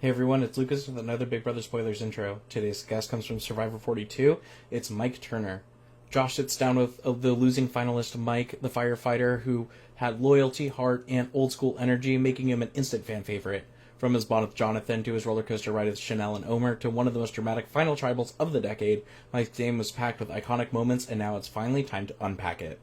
Hey everyone, it's Lucas with another Big Brother Spoilers intro. Today's guest comes from Survivor 42. It's Mike Turner. Josh sits down with the losing finalist Mike, the firefighter who had loyalty, heart, and old school energy, making him an instant fan favorite. From his bond with Jonathan to his roller coaster ride with Chanel and Omer to one of the most dramatic final tribals of the decade, Mike's game was packed with iconic moments, and now it's finally time to unpack it.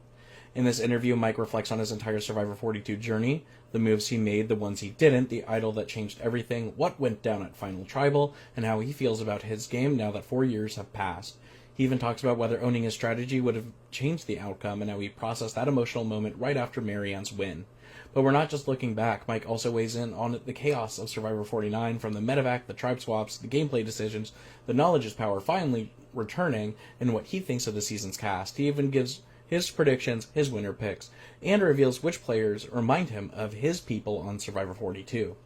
In this interview, Mike reflects on his entire Survivor 42 journey, the moves he made, the ones he didn't, the idol that changed everything, what went down at Final Tribal, and how he feels about his game now that 4 years have passed. He even talks about whether owning his strategy would have changed the outcome and how he processed that emotional moment right after Marianne's win. But we're not just looking back. Mike also weighs in on the chaos of Survivor 49, from the medevac, the tribe swaps, the gameplay decisions, the knowledge is power finally returning, and what he thinks of the season's cast. He even gives his predictions, his winner picks, and reveals which players remind him of his people on Survivor 42.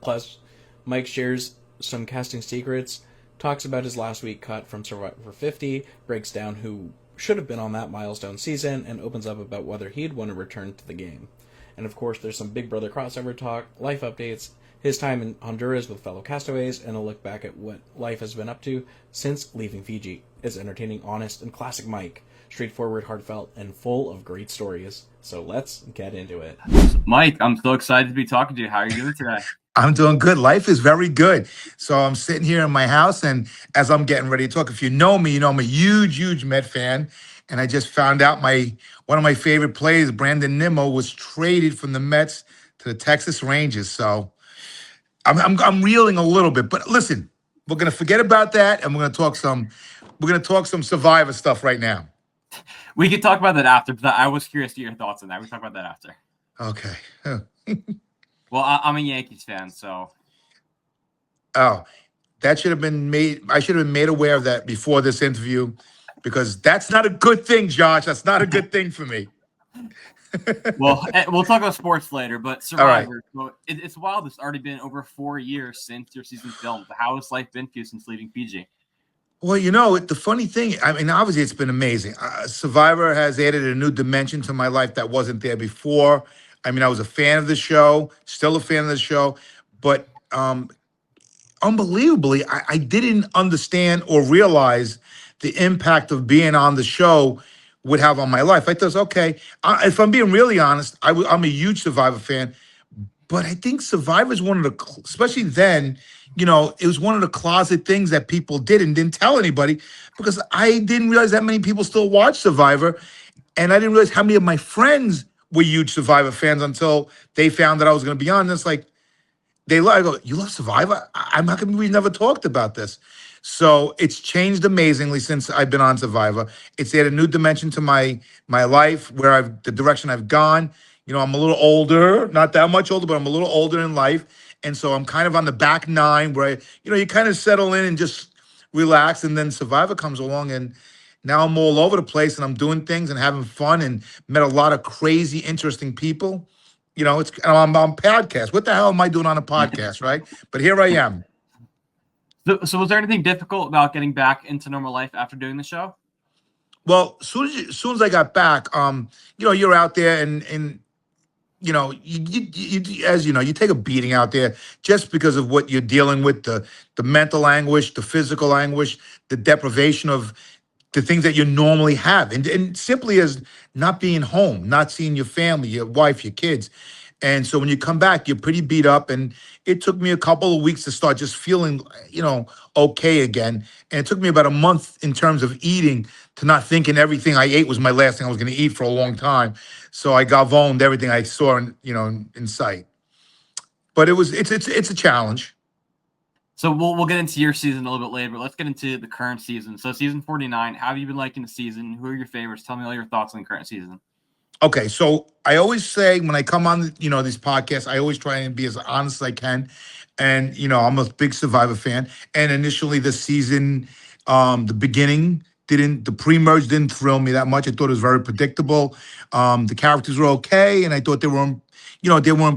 Plus, Mike shares some casting secrets, talks about his last week cut from Survivor 50, breaks down who should have been on that milestone season, and opens up about whether he'd want to return to the game. And of course, there's some Big Brother crossover talk, life updates, his time in Honduras with fellow castaways, and a look back at what life has been up to since leaving Fiji. It's entertaining, honest, and classic Mike. Straightforward, heartfelt, and full of great stories. So let's get into it. Mike, I'm so excited to be talking to you. How are you doing today? I'm doing good. Life is very good. So I'm sitting here in my house, and as I'm getting ready to talk, if you know me, you know I'm a huge Met fan. And I just found out one of my favorite players, Brandon Nimmo, was traded from the Mets to the Texas Rangers. So I'm reeling a little bit. But listen, we're gonna forget about that, and we're gonna talk some Survivor stuff right now. We could talk about that after, but I was curious to your thoughts on that. We can talk about that after. Okay. Well, I'm a Yankees fan, so. Oh, that should have been made. I should have been made aware of that before this interview, because that's not a good thing, Josh. That's not a good thing for me. Well, we'll talk about sports later, but Survivor. All right. So it's wild. It's already been over 4 years since your season filmed. How has life been for you since leaving Fiji? Well, the funny thing, I mean, obviously it's been amazing. Survivor has added a new dimension to my life that wasn't there before. I mean, I was a fan of the show, still a fan of the show, but unbelievably, I didn't understand or realize the impact of being on the show would have on my life. I thought, okay, if I'm being really honest, I'm a huge Survivor fan, but I think Survivor is one of the, especially then, it was one of the closet things that people did and didn't tell anybody, because I didn't realize that many people still watch Survivor. And I didn't realize how many of my friends were huge Survivor fans until they found that I was going to be on. And it's like, I go, you love Survivor? I'm not going to, we never talked about this. So it's changed amazingly since I've been on Survivor. It's added a new dimension to my life, where the direction I've gone. I'm a little older, not that much older, but I'm a little older in life. And so I'm kind of on the back nine where, you kind of settle in and just relax. And then Survivor comes along, and now I'm all over the place, and I'm doing things and having fun, and met a lot of crazy, interesting people. I'm on podcast. What the hell am I doing on a podcast, right? But here I am. So was there anything difficult about getting back into normal life after doing the show? Well, as soon as I got back, you're out there, and you take a beating out there just because of what you're dealing with, the mental anguish, the physical anguish, the deprivation of the things that you normally have. And simply as not being home, not seeing your family, your wife, your kids. And so when you come back, you're pretty beat up. And it took me a couple of weeks to start just feeling, okay again. And it took me about a month in terms of eating to not thinking everything I ate was my last thing I was going to eat for a long time. So I gavoned everything I saw in sight. But it's a challenge. So we'll get into your season a little bit later, but let's get into the current season. So season 49, how have you been liking the season? Who are your favorites? Tell me all your thoughts on the current season. Okay, so I always say when I come on, these podcasts, I always try and be as honest as I can. And, I'm a big Survivor fan. And initially this season, the beginning the pre-merge didn't thrill me that much. I thought it was very predictable. The characters were okay, and I thought they weren't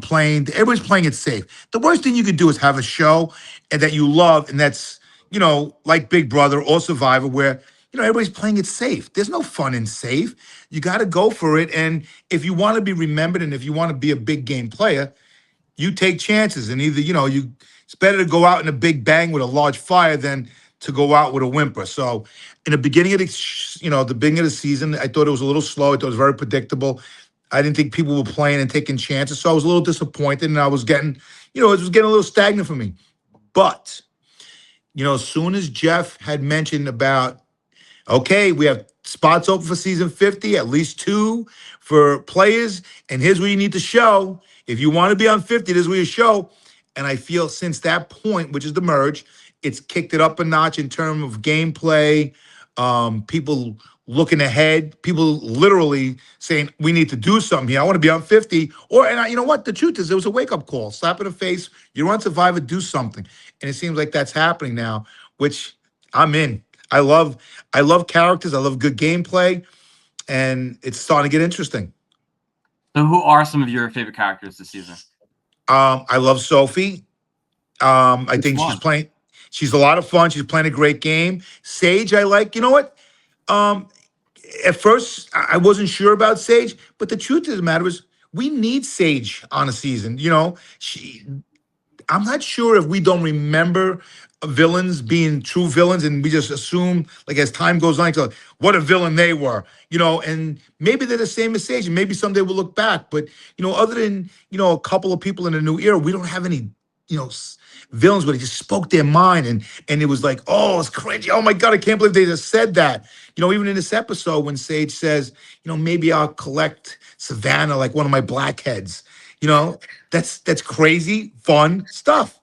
playing, everybody's playing it safe. The worst thing you could do is have a show and that you love, and that's, like Big Brother or Survivor, where, everybody's playing it safe. There's no fun in safe. You got to go for it. And if you want to be remembered, and if you want to be a big game player, you take chances. And either, It's better to go out in a big bang with a large fire than to go out with a whimper. So, in the beginning of the beginning of the season, I thought it was a little slow. I thought it was very predictable. I didn't think people were playing and taking chances, so I was a little disappointed, and I was getting, it was getting a little stagnant for me. But as soon as Jeff had mentioned about, okay, we have spots open for season 50, at least 2 for players. And here's where you need to show. If you want to be on 50, this is where you show. And I feel since that point, which is the merge, it's kicked it up a notch in terms of gameplay, people looking ahead, people literally saying, we need to do something here. I want to be on 50. You know what? The truth is, it was a wake-up call. Slap in the face. You're on Survivor, do something. And it seems like that's happening now, which I'm in. I love characters. I love good gameplay, and it's starting to get interesting. So who are some of your favorite characters this season? I love Sophie. I think she's a lot of fun. She's playing a great game. Sage, I like. You know what? At first, I wasn't sure about Sage, but the truth of the matter is we need Sage on a season. I'm not sure if we don't remember villains being true villains, and we just assume, like, as time goes on, what a villain they were, and maybe they're the same as Sage, and maybe someday we'll look back. But, other than, a couple of people in the new era, we don't have any, villains where they just spoke their mind, and it was like, oh, it's crazy. Oh my God, I can't believe they just said that. Even in this episode when Sage says, maybe I'll collect Savannah like one of my blackheads. That's crazy, fun stuff.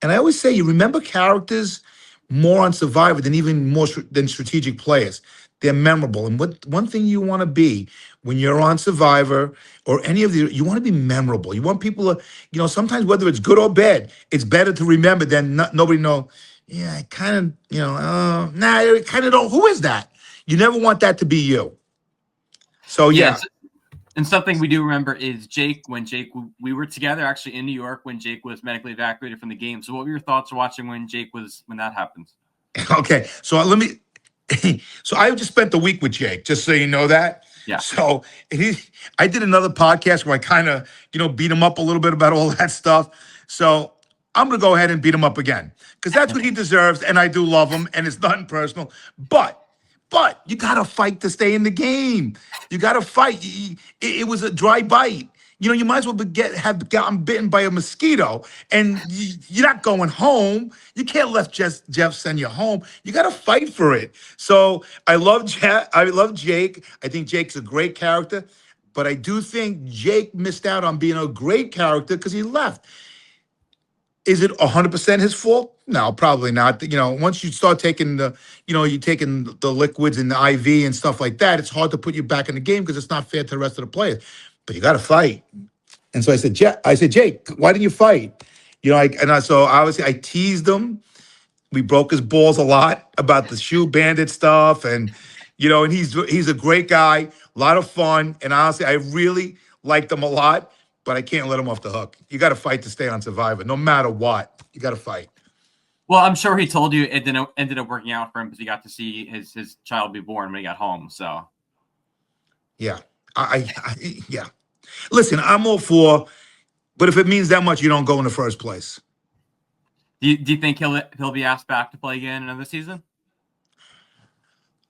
And I always say, you remember characters more on Survivor than even more than strategic players. They're memorable. And one thing you want to be when you're on Survivor or any of you want to be memorable. You want people to, sometimes whether it's good or bad, it's better to remember than nobody know. Yeah, I kind of, I kind of don't. Who is that? You never want that to be you. So, yeah. Yes. And something we do remember is Jake, we were together actually in New York when Jake was medically evacuated from the game. So what were your thoughts watching when that happened? Okay. So so I just spent the week with Jake, just so you know that. Yeah. So I did another podcast where I kind of, beat him up a little bit about all that stuff. So I'm going to go ahead and beat him up again because that's what he deserves. And I do love him, and it's nothing personal, but you got to fight to stay in the game. You got to fight. It was a dry bite. You might as well have gotten bitten by a mosquito, and you're not going home. You can't let Jeff send you home. You got to fight for it. So I love Jeff. I love Jake. I think Jake's a great character, but I do think Jake missed out on being a great character because he left. Is it 100% his fault? No, probably not. Once you start taking you're taking the liquids and the IV and stuff like that, it's hard to put you back in the game because it's not fair to the rest of the players. But you got to fight. And so I said, Jake, why didn't you fight? So obviously I teased him. We broke his balls a lot about the shoe bandit stuff, and and he's a great guy, a lot of fun, and honestly, I really liked him a lot. But I can't let him off the hook. You got to fight to stay on Survivor, no matter what. You got to fight. Well, I'm sure he told you it ended up working out for him because he got to see his child be born when he got home. So, yeah, yeah. Listen, I'm all for, but if it means that much, you don't go in the first place. Do you think he'll be asked back to play again another season?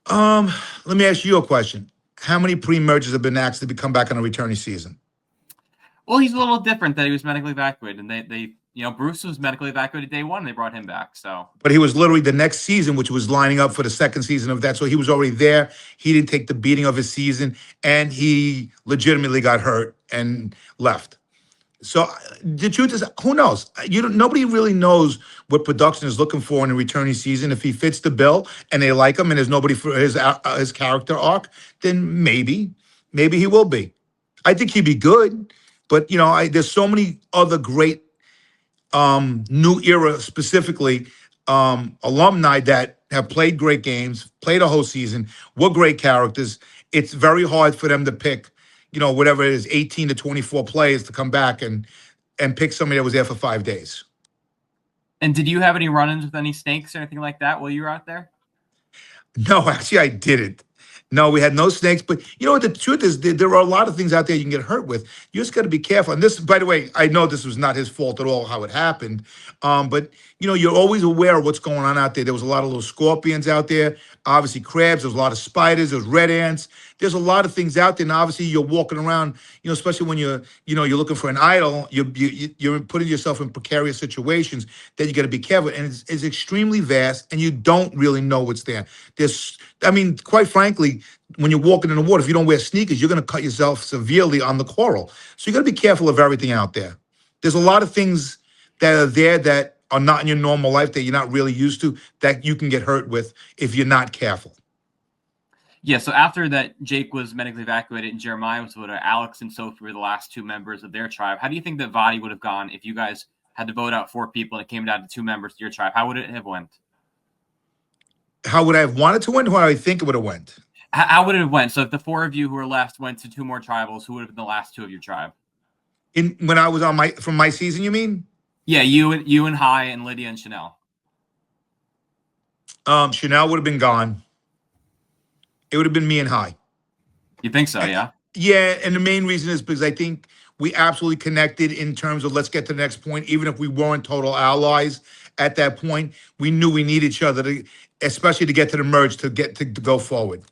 Let me ask you a question. How many pre-mergers have been asked to come back on a returning season? Well, he's a little different that he was medically evacuated, and they Bruce was medically evacuated day one. And they brought him back. So, but he was literally the next season, which was lining up for the second season of that. So he was already there. He didn't take the beating of his season, and he legitimately got hurt and left. So the truth is, who knows? Nobody really knows what production is looking for in a returning season. If he fits the bill and they like him, and there's nobody for his character arc, then maybe he will be. I think he'd be good. But, there's so many other great new era, specifically alumni that have played great games, played a whole season, were great characters. It's very hard for them to pick, whatever it is, 18 to 24 players to come back and pick somebody that was there for 5 days. And did you have any run-ins with any snakes or anything like that while you were out there? No, actually, I didn't. No, we had no snakes. But you know what? The truth is, there are a lot of things out there you can get hurt with. You just got to be careful. And this, by the way, I know this was not his fault at all how it happened. But you know, you're always aware of what's going on out there. There was a lot of little scorpions out there. Obviously, crabs. There's a lot of spiders. There's red ants. There's a lot of things out there. And obviously, you're walking around. You know, especially when you're looking for an idol. You're putting yourself in precarious situations that you got to be careful. And it's extremely vast, and you don't really know what's there. I mean, quite frankly, when you're walking in the water, if you don't wear sneakers, you're going to cut yourself severely on the coral. So you got to be careful of everything out there. There's a lot of things that are there that are not in your normal life that you're not really used to that you can get hurt with if you're not careful. Yeah, so after that, Jake was medically evacuated and Jeremiah was voted. Alex and Sophie were the last two members of their tribe. How do you think that Vadi would have gone if you guys had to vote out 4 people and it came down to 2 members of your tribe? How would it have went? How would I have wanted to win? How do I think it would have went? How would it have went? So if the 4 of you who were left went to 2 more tribals, who would have been the last 2 of your tribe? When I was from my season, you mean? Yeah, you and Hai and Lydia and Chanel. Chanel would have been gone. It would have been me and Hai. You think so, yeah? Yeah, and the main reason is because I think we absolutely connected in terms of let's get to the next point. Even if we weren't total allies at that point, we knew we needed each other, especially to get to the merge, to go forward.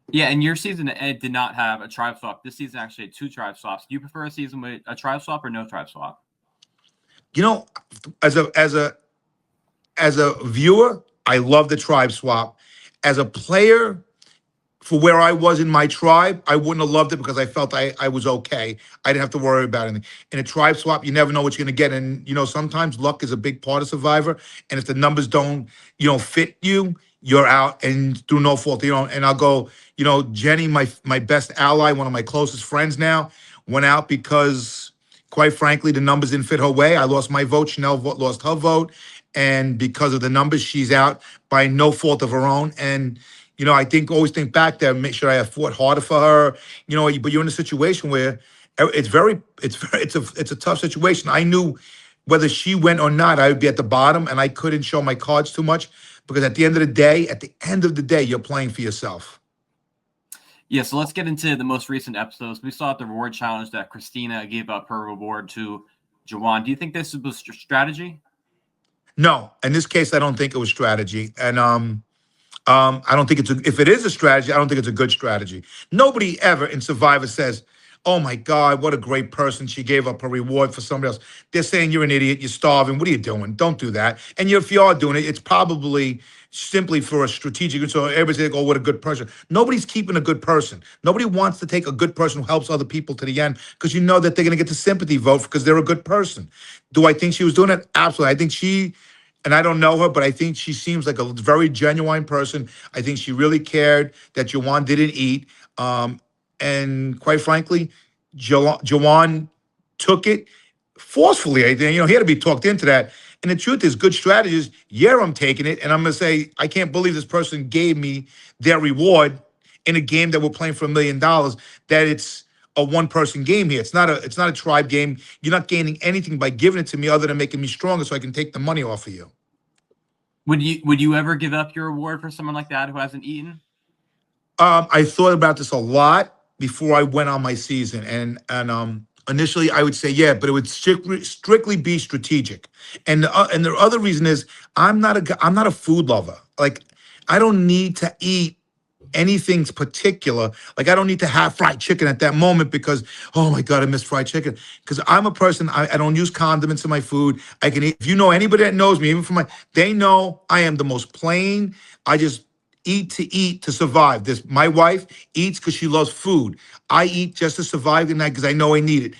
Yeah, and your season Ed did not have a tribe swap. This season actually had 2 tribe swaps. Do you prefer a season with a tribe swap or no tribe swap? You know, as a viewer, I love the tribe swap. As a player, for where I was in my tribe, I wouldn't have loved it because I felt I was okay. I didn't have to worry about anything. In a tribe swap, you never know what you're going to get. And, you know, sometimes luck is a big part of Survivor. And if the numbers don't, fit you, you're out and through no fault. And I'll go, Jenny, my best ally, one of my closest friends now, went out because, quite frankly, the numbers didn't fit her way. I lost my vote. Chanel lost her vote. And because of the numbers, she's out by no fault of her own. And, I always think back there, make sure I have fought harder for her, but you're in a situation where it's a tough situation. I knew whether she went or not, I would be at the bottom and I couldn't show my cards too much because at the end of the day, you're playing for yourself. Yeah, so let's get into the most recent episodes. We saw at the reward challenge that Christina gave up her reward to Jawan. Do you think this was strategy? No, in this case, I don't think it was strategy. And I don't think if it is a strategy, I don't think it's a good strategy. Nobody ever in Survivor says, oh my God, what a great person. She gave up her reward for somebody else. They're saying you're an idiot, you're starving. What are you doing? Don't do that. And if you are doing it, it's probably simply for a strategic, so everybody's like, oh, what a good person. Nobody's keeping a good person. Nobody wants to take a good person who helps other people to the end because you know that they're going to get the sympathy vote because they're a good person. Do I think she was doing it? Absolutely. I think and I don't know her, but I think she seems like a very genuine person. I think she really cared that Jawan didn't eat. And quite frankly, Jawan took it forcefully. I think, he had to be talked into that. And the truth is, good strategists, yeah, I'm taking it. And I'm going to say, I can't believe this person gave me their reward in a game that we're playing for $1 million, that it's a one-person game here. It's not a tribe game. You're not gaining anything by giving it to me other than making me stronger so I can take the money off of you. Would you ever give up your reward for someone like that who hasn't eaten? I thought about this a lot before I went on my season, and initially I would say yeah, but it would strictly be strategic. And the other reason is I'm not a food lover. Like I don't need to eat anything particular. Like I don't need to have fried chicken at that moment because, oh my God, I miss fried chicken. Because I'm a person, I don't use condiments in my food. I can eat. If you know anybody that knows me, even they know I am the most plain. I just eat to survive. My wife eats because she loves food. I eat just to survive the night because I know I need it.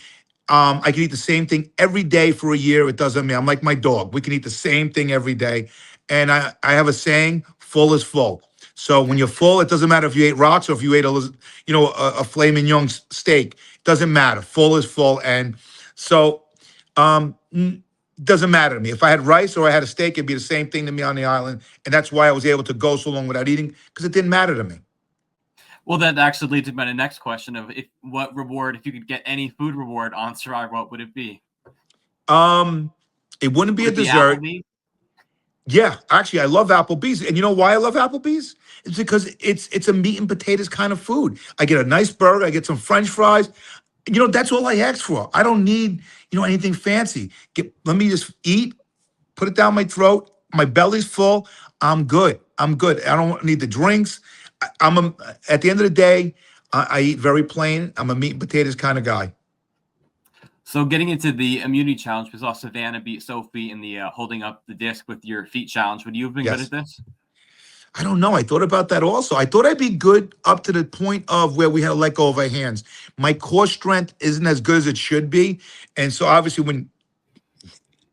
I can eat the same thing every day for a year. It doesn't matter. I'm like my dog. We can eat the same thing every day. And I have a saying, full is full. So when you're full, it doesn't matter if you ate rocks or if you ate a filet mignon steak. It doesn't matter. Full is full. And so doesn't matter to me. If I had rice or I had a steak, it'd be the same thing to me on the island. And that's why I was able to go so long without eating, because it didn't matter to me. Well, that actually leads to my next question of if you could get any food reward on Survivor, what would it be? It wouldn't be a dessert. Yeah, actually, I love Applebee's, and you know why I love Applebee's? It's because it's a meat and potatoes kind of food. I get a nice burger, I get some French fries. That's all I ask for. I don't need anything fancy. Let me just eat, put it down my throat. My belly's full. I'm good. I'm good. I don't need the drinks. At the end of the day, I eat very plain. I'm a meat and potatoes kind of guy. So getting into the immunity challenge, we saw Savannah beat Sophie in the holding up the disc with your feet challenge. Would you have been good Yes. at this? I don't know. I thought about that also. I thought I'd be good up to the point of where we had to let go of our hands. My core strength isn't as good as it should be. And so obviously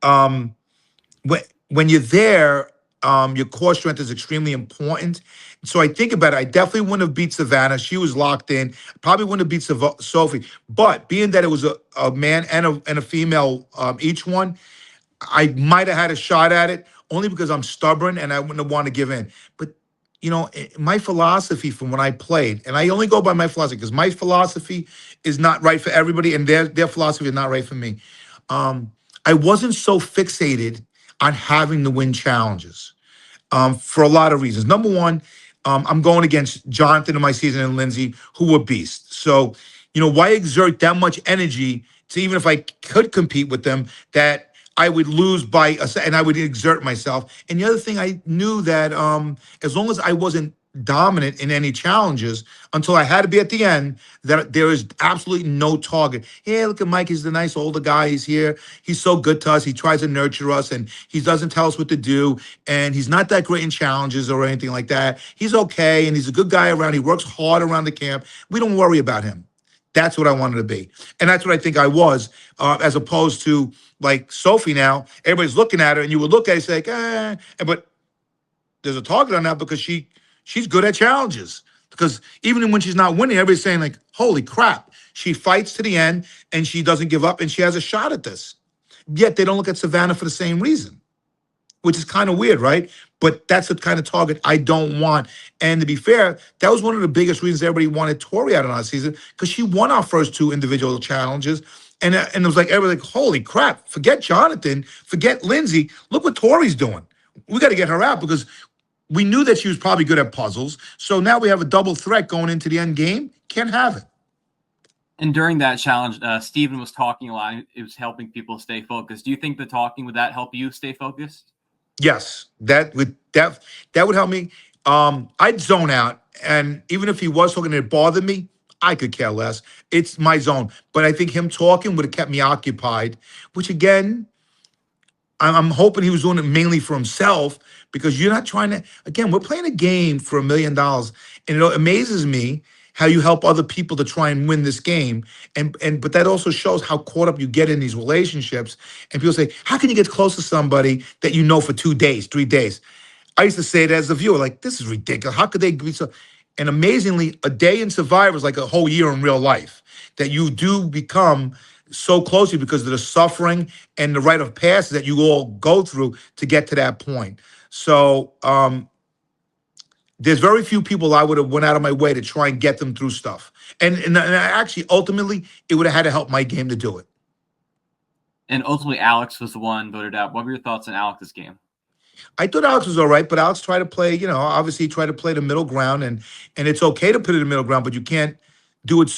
um when you're there, your core strength is extremely important. So I think about it. I definitely wouldn't have beat Savannah. She was locked in. Probably wouldn't have beat Sophie. But being that it was a man and a female, each one, I might have had a shot at it only because I'm stubborn and I wouldn't have wanted to give in. But my philosophy from when I played, and I only go by my philosophy because my philosophy is not right for everybody, and their philosophy is not right for me. I wasn't so fixated on having to win challenges for a lot of reasons. Number one, I'm going against Jonathan in my season and Lindsay, who were beasts. So, why exert that much energy to, even if I could compete with them, that I would lose and I would exert myself. And the other thing, I knew that as long as I wasn't dominant in any challenges until I had to be at the end, that there is absolutely no target. Hey, look at Mike. He's the nice older guy. He's here. He's so good to us. He tries to nurture us and he doesn't tell us what to do. And he's not that great in challenges or anything like that. He's okay. And he's a good guy around. He works hard around the camp. We don't worry about him. That's what I wanted to be. And that's what I think I was, as opposed to like Sophie now. Everybody's looking at her and you would look at it and say, but there's a target on that because she's good at challenges. Because even when she's not winning, everybody's saying like, holy crap, she fights to the end and she doesn't give up and she has a shot at this. Yet they don't look at Savannah for the same reason, which is kind of weird, right? But that's the kind of target I don't want. And to be fair, that was one of the biggest reasons everybody wanted Tori out in our season, because she won our first two individual challenges. And it was like, everybody like, holy crap, forget Jonathan, forget Lindsay. Look what Tori's doing. We got to get her out because we knew that she was probably good at puzzles. So now we have a double threat going into the end game. Can't have it. And during that challenge, Steven was talking a lot. It was helping people stay focused. Do you think the talking, would that help you stay focused? Yes, that would help me. I'd zone out, and even if he was talking and it bothered me, I could care less. It's my zone. But I think him talking would have kept me occupied, which again, I'm hoping he was doing it mainly for himself, because you're not trying to, again, we're playing a game for $1 million. And it amazes me how you help other people to try and win this game. But that also shows how caught up you get in these relationships. And people say, how can you get close to somebody that you know for 2 days, 3 days? I used to say it as a viewer, like, this is ridiculous. How could they be so? And amazingly, a day in Survivor is like a whole year in real life, that you do become so closely because of the suffering and the rite of passage that you all go through to get to that point. So there's very few people I would have went out of my way to try and get them through stuff. And actually, ultimately, it would have had to help my game to do it. And ultimately, Alex was the one voted out. What were your thoughts on Alex's game? I thought Alex was all right, but Alex tried to play, obviously he tried to play the middle ground, and it's okay to put it in the middle ground, but you can't do it.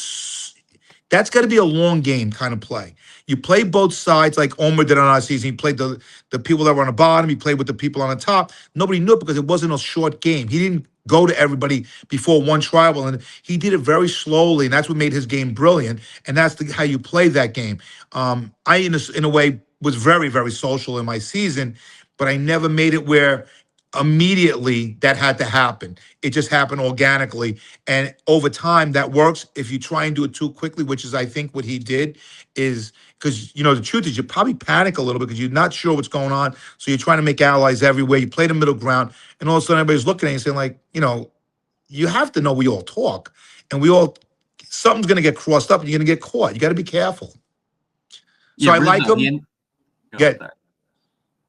That's got to be a long game kind of play. You play both sides like Omar did on our season. He played the people that were on the bottom. He played with the people on the top. Nobody knew it because it wasn't a short game. He didn't go to everybody before one tribal, and he did it very slowly, and that's what made his game brilliant, and that's how you play that game. I, in a way, was very, very social in my season, but I never made it where immediately that had to happen. It just happened organically. And over time, that works. If you try and do it too quickly, which is, I think, what he did, is because, the truth is you probably panic a little bit because you're not sure what's going on. So you're trying to make allies everywhere. You play the middle ground. And all of a sudden, everybody's looking at you and saying, like, you have to know we all talk. And something's going to get crossed up and you're going to get caught. You got to be careful. So I like him.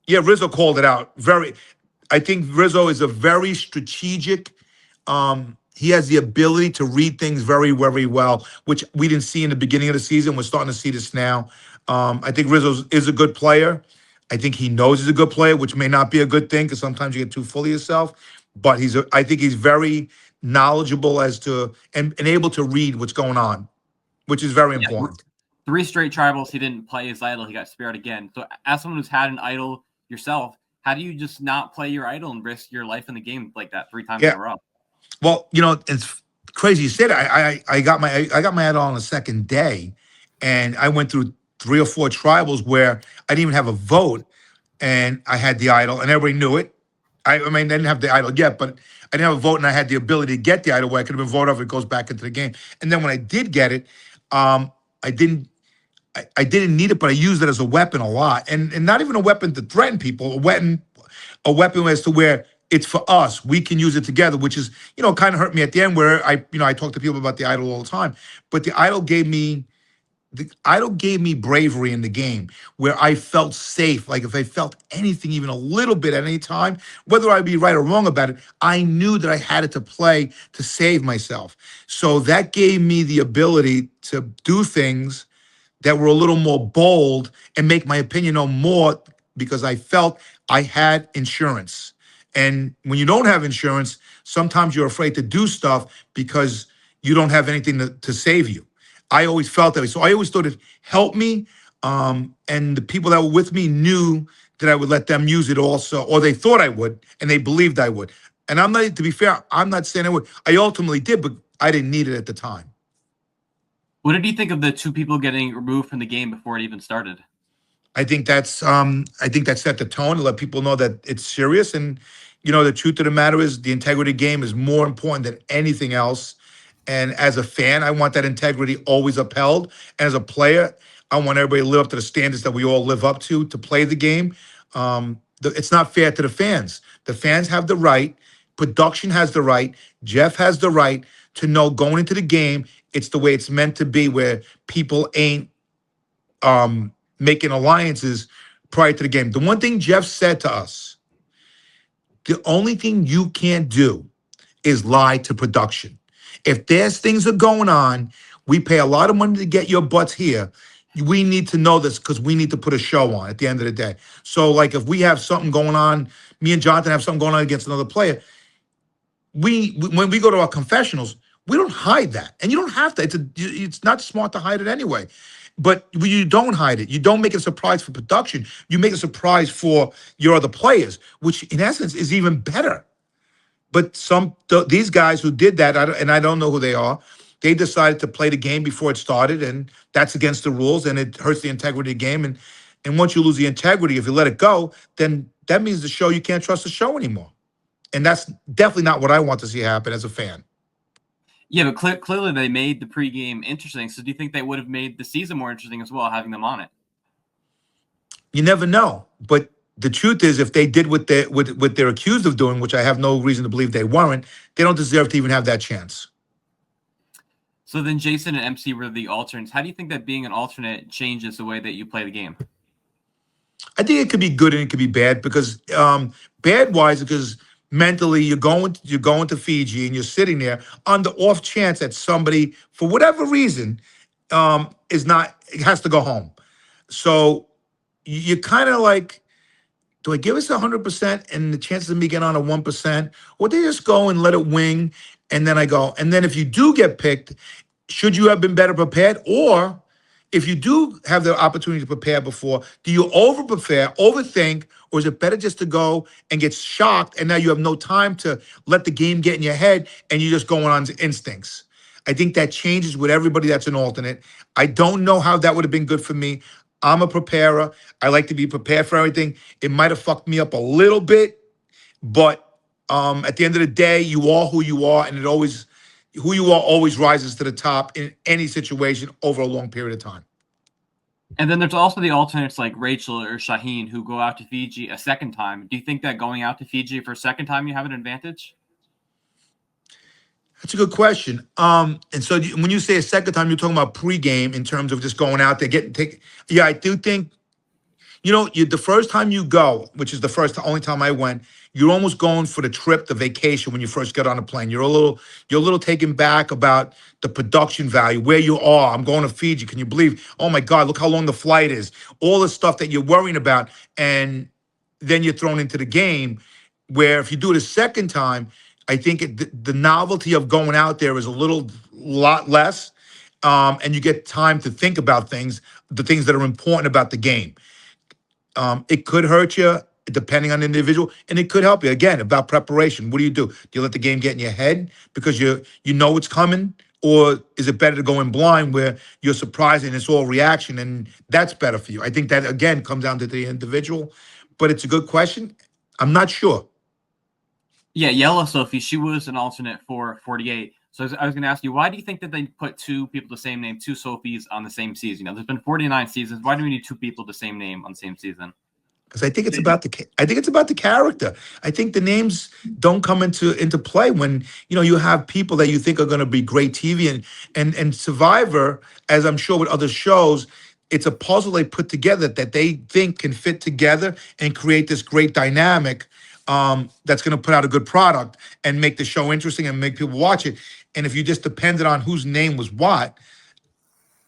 Yeah, Rizzo called it out. I think Rizzo is a very strategic. He has the ability to read things very, very well, which we didn't see in the beginning of the season. We're starting to see this now. I think Rizzo is a good player. I think he knows he's a good player, which may not be a good thing because sometimes you get too full of yourself. But I think he's very knowledgeable as to and able to read what's going on, which is very Yeah, important. 3 straight tribals, he didn't play his idol. He got spared again. So as someone who's had an idol yourself, how do you just not play your idol and risk your life in the game like that 3 times in a row? Well, it's crazy you said it. I got my idol on the second day, and I went through 3 or 4 tribals where I didn't even have a vote, and I had the idol, and everybody knew it. I mean, I didn't have the idol yet, but I didn't have a vote, and I had the ability to get the idol where I could have been voted off. It goes back into the game, and then when I did get it, I didn't. I didn't need it, but I used it as a weapon a lot, and not even a weapon to threaten people. A weapon as to where it's for us. We can use it together, which is kind of hurt me at the end where I talk to people about the idol all the time, but the idol gave me bravery in the game where I felt safe. Like if I felt anything, even a little bit at any time, whether I'd be right or wrong about it, I knew that I had it to play to save myself. So that gave me the ability to do things that were a little more bold and make my opinion known more because I felt I had insurance. And when you don't have insurance, sometimes you're afraid to do stuff because you don't have anything to save you. I always felt that way. So I always thought it helped me. And the people that were with me knew that I would let them use it also, or they thought I would, and they believed I would. And to be fair, I'm not saying I would. I ultimately did, but I didn't need it at the time. What did you think of the 2 people getting removed from the game before it even started? I think that set the tone to let people know that it's serious. And the truth of the matter is the integrity game is more important than anything else. And as a fan, I want that integrity always upheld. And as a player, I want everybody to live up to the standards that we all live up to play the game. It's not fair to the fans. The fans have the right. Production has the right. Jeff has the right to know going into the game, it's the way it's meant to be, where people ain't making alliances prior to the game. The one thing Jeff said to us, the only thing you can't do is lie to production. If there's things that are going on, we pay a lot of money to get your butts here. We need to know this because we need to put a show on at the end of the day. So like if we have something going on, me and Jonathan have something going on against another player, when we go to our confessionals, we don't hide that. And you don't have to. It's not smart to hide it anyway. But you don't hide it. You don't make it a surprise for production. You make it a surprise for your other players, which in essence is even better. But these guys who did that, and I don't know who they are, they decided to play the game before it started, and that's against the rules, and it hurts the integrity of the game. And once you lose the integrity, if you let it go, then that means you can't trust the show anymore. And that's definitely not what I want to see happen as a fan. Yeah, but clearly they made the pregame interesting. So do you think they would have made the season more interesting as well, having them on it? You never know. But the truth is, if they did what they're accused of doing, which I have no reason to believe they weren't, they don't deserve to even have that chance. So then Jason and MC were the alternates. How do you think that being an alternate changes the way that you play the game? I think it could be good and it could be bad because bad-wise, because mentally you're going to Fiji and you're sitting there on the off chance that somebody, for whatever reason, has to go home. So you're kind of like, do I give us 100% and the chances of me getting on a 1%, or do you just go and let it wing? And then I go, and then if you do get picked, should you have been better prepared? Or if you do have the opportunity to prepare before, do you over-prepare, overthink, or is it better just to go and get shocked and now you have no time to let the game get in your head and you're just going on to instincts? I think that changes with everybody that's an alternate. I don't know how that would have been good for me. I'm a preparer. I like to be prepared for everything. It might have fucked me up a little bit, but at the end of the day, you are who you are, and who you are always rises to the top in any situation over a long period of time. And then there's also the alternates like Rachel or Shaheen who go out to Fiji a second time. Do you think that going out to Fiji for a second time, you have an advantage? That's a good question. And so when you say a second time, you're talking about pregame in terms of just going out there, yeah, I do think, The first time you go, which is only time I went, you're almost going for the trip, the vacation when you first get on a plane. You're a little taken back about the production value, where you are. I'm going to Fiji. Can you believe? Oh my God, look how long the flight is. All the stuff that you're worrying about, and then you're thrown into the game. Where if you do it a second time, I think the novelty of going out there is a lot less, and you get time to think about the things that are important about the game. It could hurt you depending on the individual, and it could help you. Again, about preparation. What do? Do you let the game get in your head because you know it's coming, or is it better to go in blind where you're surprised and it's all reaction, and that's better for you? I think that again comes down to the individual, but it's a good question. I'm not sure. Yeah, Yellow Sophie, she was an alternate for 48. So I was going to ask you, why do you think that they put two people the same name, two Sophies on the same season? There's been 49 seasons. Why do we need two people the same name on the same season? Because I think it's about the character. I think the names don't come into play when you have people that you think are going to be great TV, and Survivor, as I'm sure with other shows, it's a puzzle they put together that they think can fit together and create this great dynamic that's going to put out a good product and make the show interesting and make people watch it. And if you just depended on whose name was what,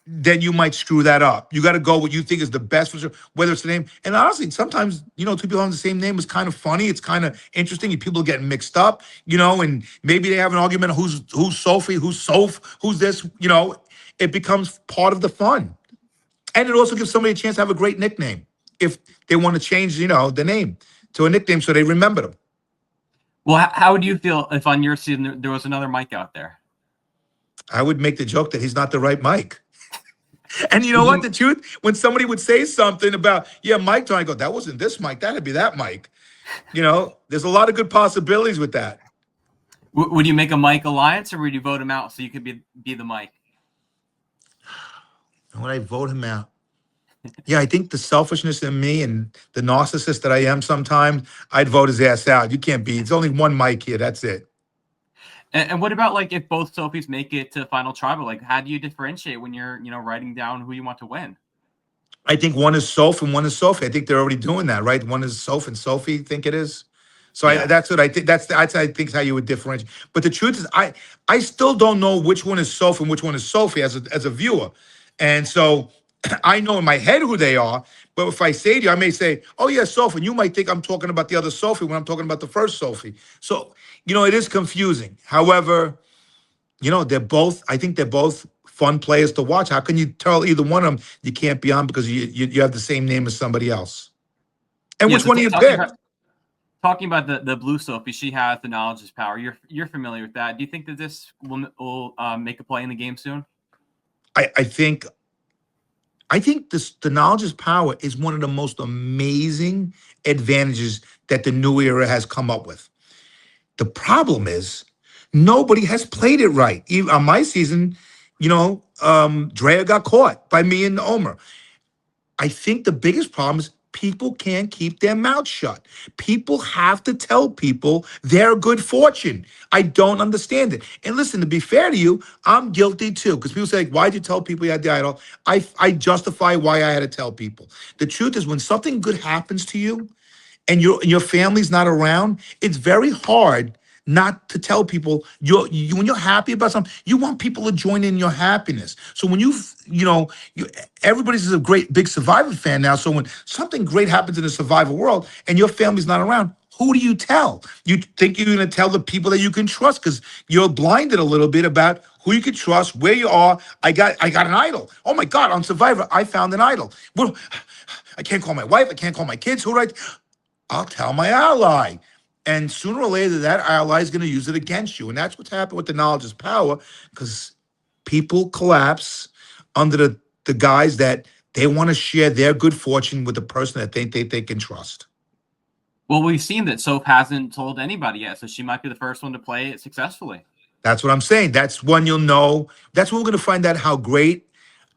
then you might screw that up. You got to go what you think is the best for sure, whether it's the name. And honestly, sometimes, two people having the same name is kind of funny. It's kind of interesting. People getting mixed up, and maybe they have an argument of who's Sophie, who's Soph, who's this, it becomes part of the fun. And it also gives somebody a chance to have a great nickname if they want to change, the name to a nickname so they remember them. Well, how would you feel if on your season there was another Mike out there? I would make the joke that he's not the right Mike. And you know what? The truth, when somebody would say something about, Mike, I go, that wasn't this Mike. That'd be that Mike. There's a lot of good possibilities with that. Would you make a Mike alliance, or would you vote him out so you could be the Mike? Would I vote him out? Yeah, I think the selfishness in me and the narcissist that I am sometimes, I'd vote his ass out. You can't be. It's only one Mike here. That's it. And what about if both Sophies make it to Final Tribal? How do you differentiate when you're writing down who you want to win? I think one is Soph and one is Sophie. I think they're already doing that, right? One is Soph and Sophie. Think it is. So yeah. That's what I think. That's I think how you would differentiate. But the truth is, I still don't know which one is Soph and which one is Sophie as a viewer, and so I know in my head who they are. But if I say to you, I may say, "Oh yeah, Sophie," and you might think I'm talking about the other Sophie when I'm talking about the first Sophie. So it is confusing. However, I think they're both fun players to watch. How can you tell either one of them you can't be on because you have the same name as somebody else? And which one do you pick? Talking about the blue Sophie, she has the knowledge is power. You're familiar with that. Do you think that this will make a play in the game soon? I think the knowledge is power is one of the most amazing advantages that the new era has come up with. The problem is nobody has played it right. Even on my season, Drea got caught by me and Omer. I think the biggest problem is people can't keep their mouth shut. People have to tell people their good fortune. I don't understand it. And listen, to be fair to you, I'm guilty too. Because people say, why'd you tell people you had the idol? I justify why I had to tell people. The truth is, when something good happens to you and your family's not around, it's very hard not to tell people when you're happy about something, you want people to join in your happiness. So when everybody's a great big Survivor fan now. So when something great happens in the Survivor world and your family's not around, who do you tell? You think you're going to tell the people that you can trust because you're blinded a little bit about who you can trust, where you are. I got an idol. Oh my God, on Survivor, I found an idol. Well, I can't call my wife. I can't call my kids. I'll tell my ally. And sooner or later, that ally is going to use it against you. And that's what's happened with the knowledge is power, because people collapse under the guise that they want to share their good fortune with the person that they can trust. Well, we've seen that Soph hasn't told anybody yet, so she might be the first one to play it successfully. That's what I'm saying. That's when you'll know. That's when we're going to find out how great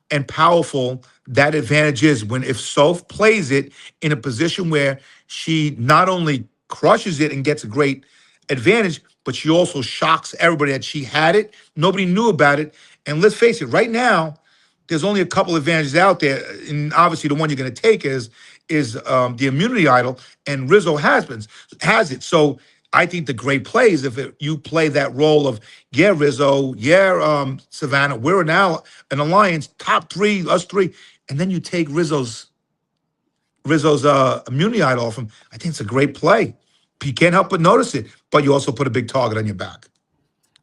and powerful that advantage is. If Soph plays it in a position where she not only crushes it and gets a great advantage, but she also shocks everybody that she had it. Nobody knew about it. And let's face it, right now, there's only a couple advantages out there. And obviously the one you're going to take is the immunity idol, and Rizzo has it. So I think the great play is if you play that role of Rizzo, Savannah, we're now an alliance, top three, us three, and then you take Rizzo's immunity idol off him. I think it's a great play. You can't help but notice it, but you also put a big target on your back.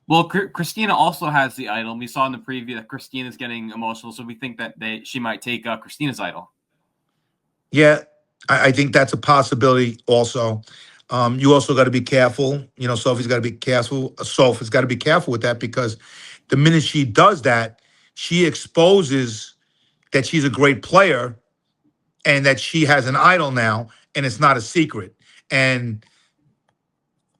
Well, Christina also has the idol. We saw in the preview that Christina's getting emotional, so we think that she might take Christina's idol. Yeah, I think that's a possibility also. You also got to be careful. Sophie's got to be careful. Sophie's got to be careful with that because the minute she does that, she exposes that she's a great player and that she has an idol now, and it's not a secret. And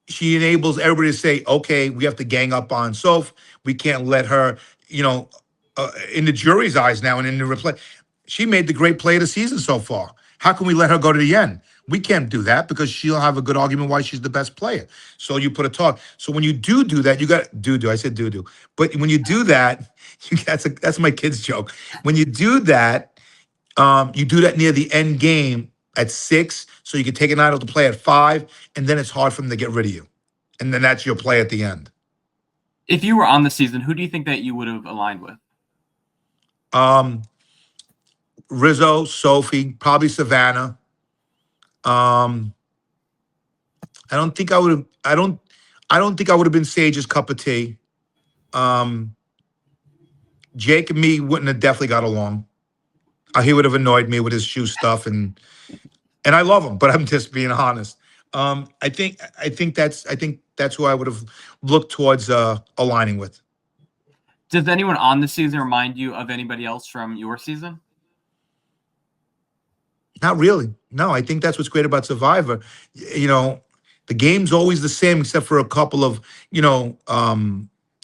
she enables everybody to say, okay, we have to gang up on Soph. We can't let her, in the jury's eyes now and in the replay. She made the great play of the season so far. How can we let her go to the end? We can't do that because she'll have a good argument why she's the best player. So you put a talk. So when you do that, you got do. I said do. But when you do that, that's my kid's joke. When you do that, you do that near the end game at 6, so you can take an idol to play at 5, and then it's hard for them to get rid of you. And then that's your play at the end. If you were on the season, who do you think that you would have aligned with? Rizzo, Sophie, probably Savannah. I don't think I would have. I don't think I would have been Sage's cup of tea. Jake and me wouldn't have definitely got along. He would have annoyed me with his shoe stuff, and I love him, but I'm just being honest. I think that's who I would have looked towards aligning with. Does anyone on the season remind you of anybody else from your season? Not really. No, I think that's what's great about Survivor. The game's always the same except for a couple of,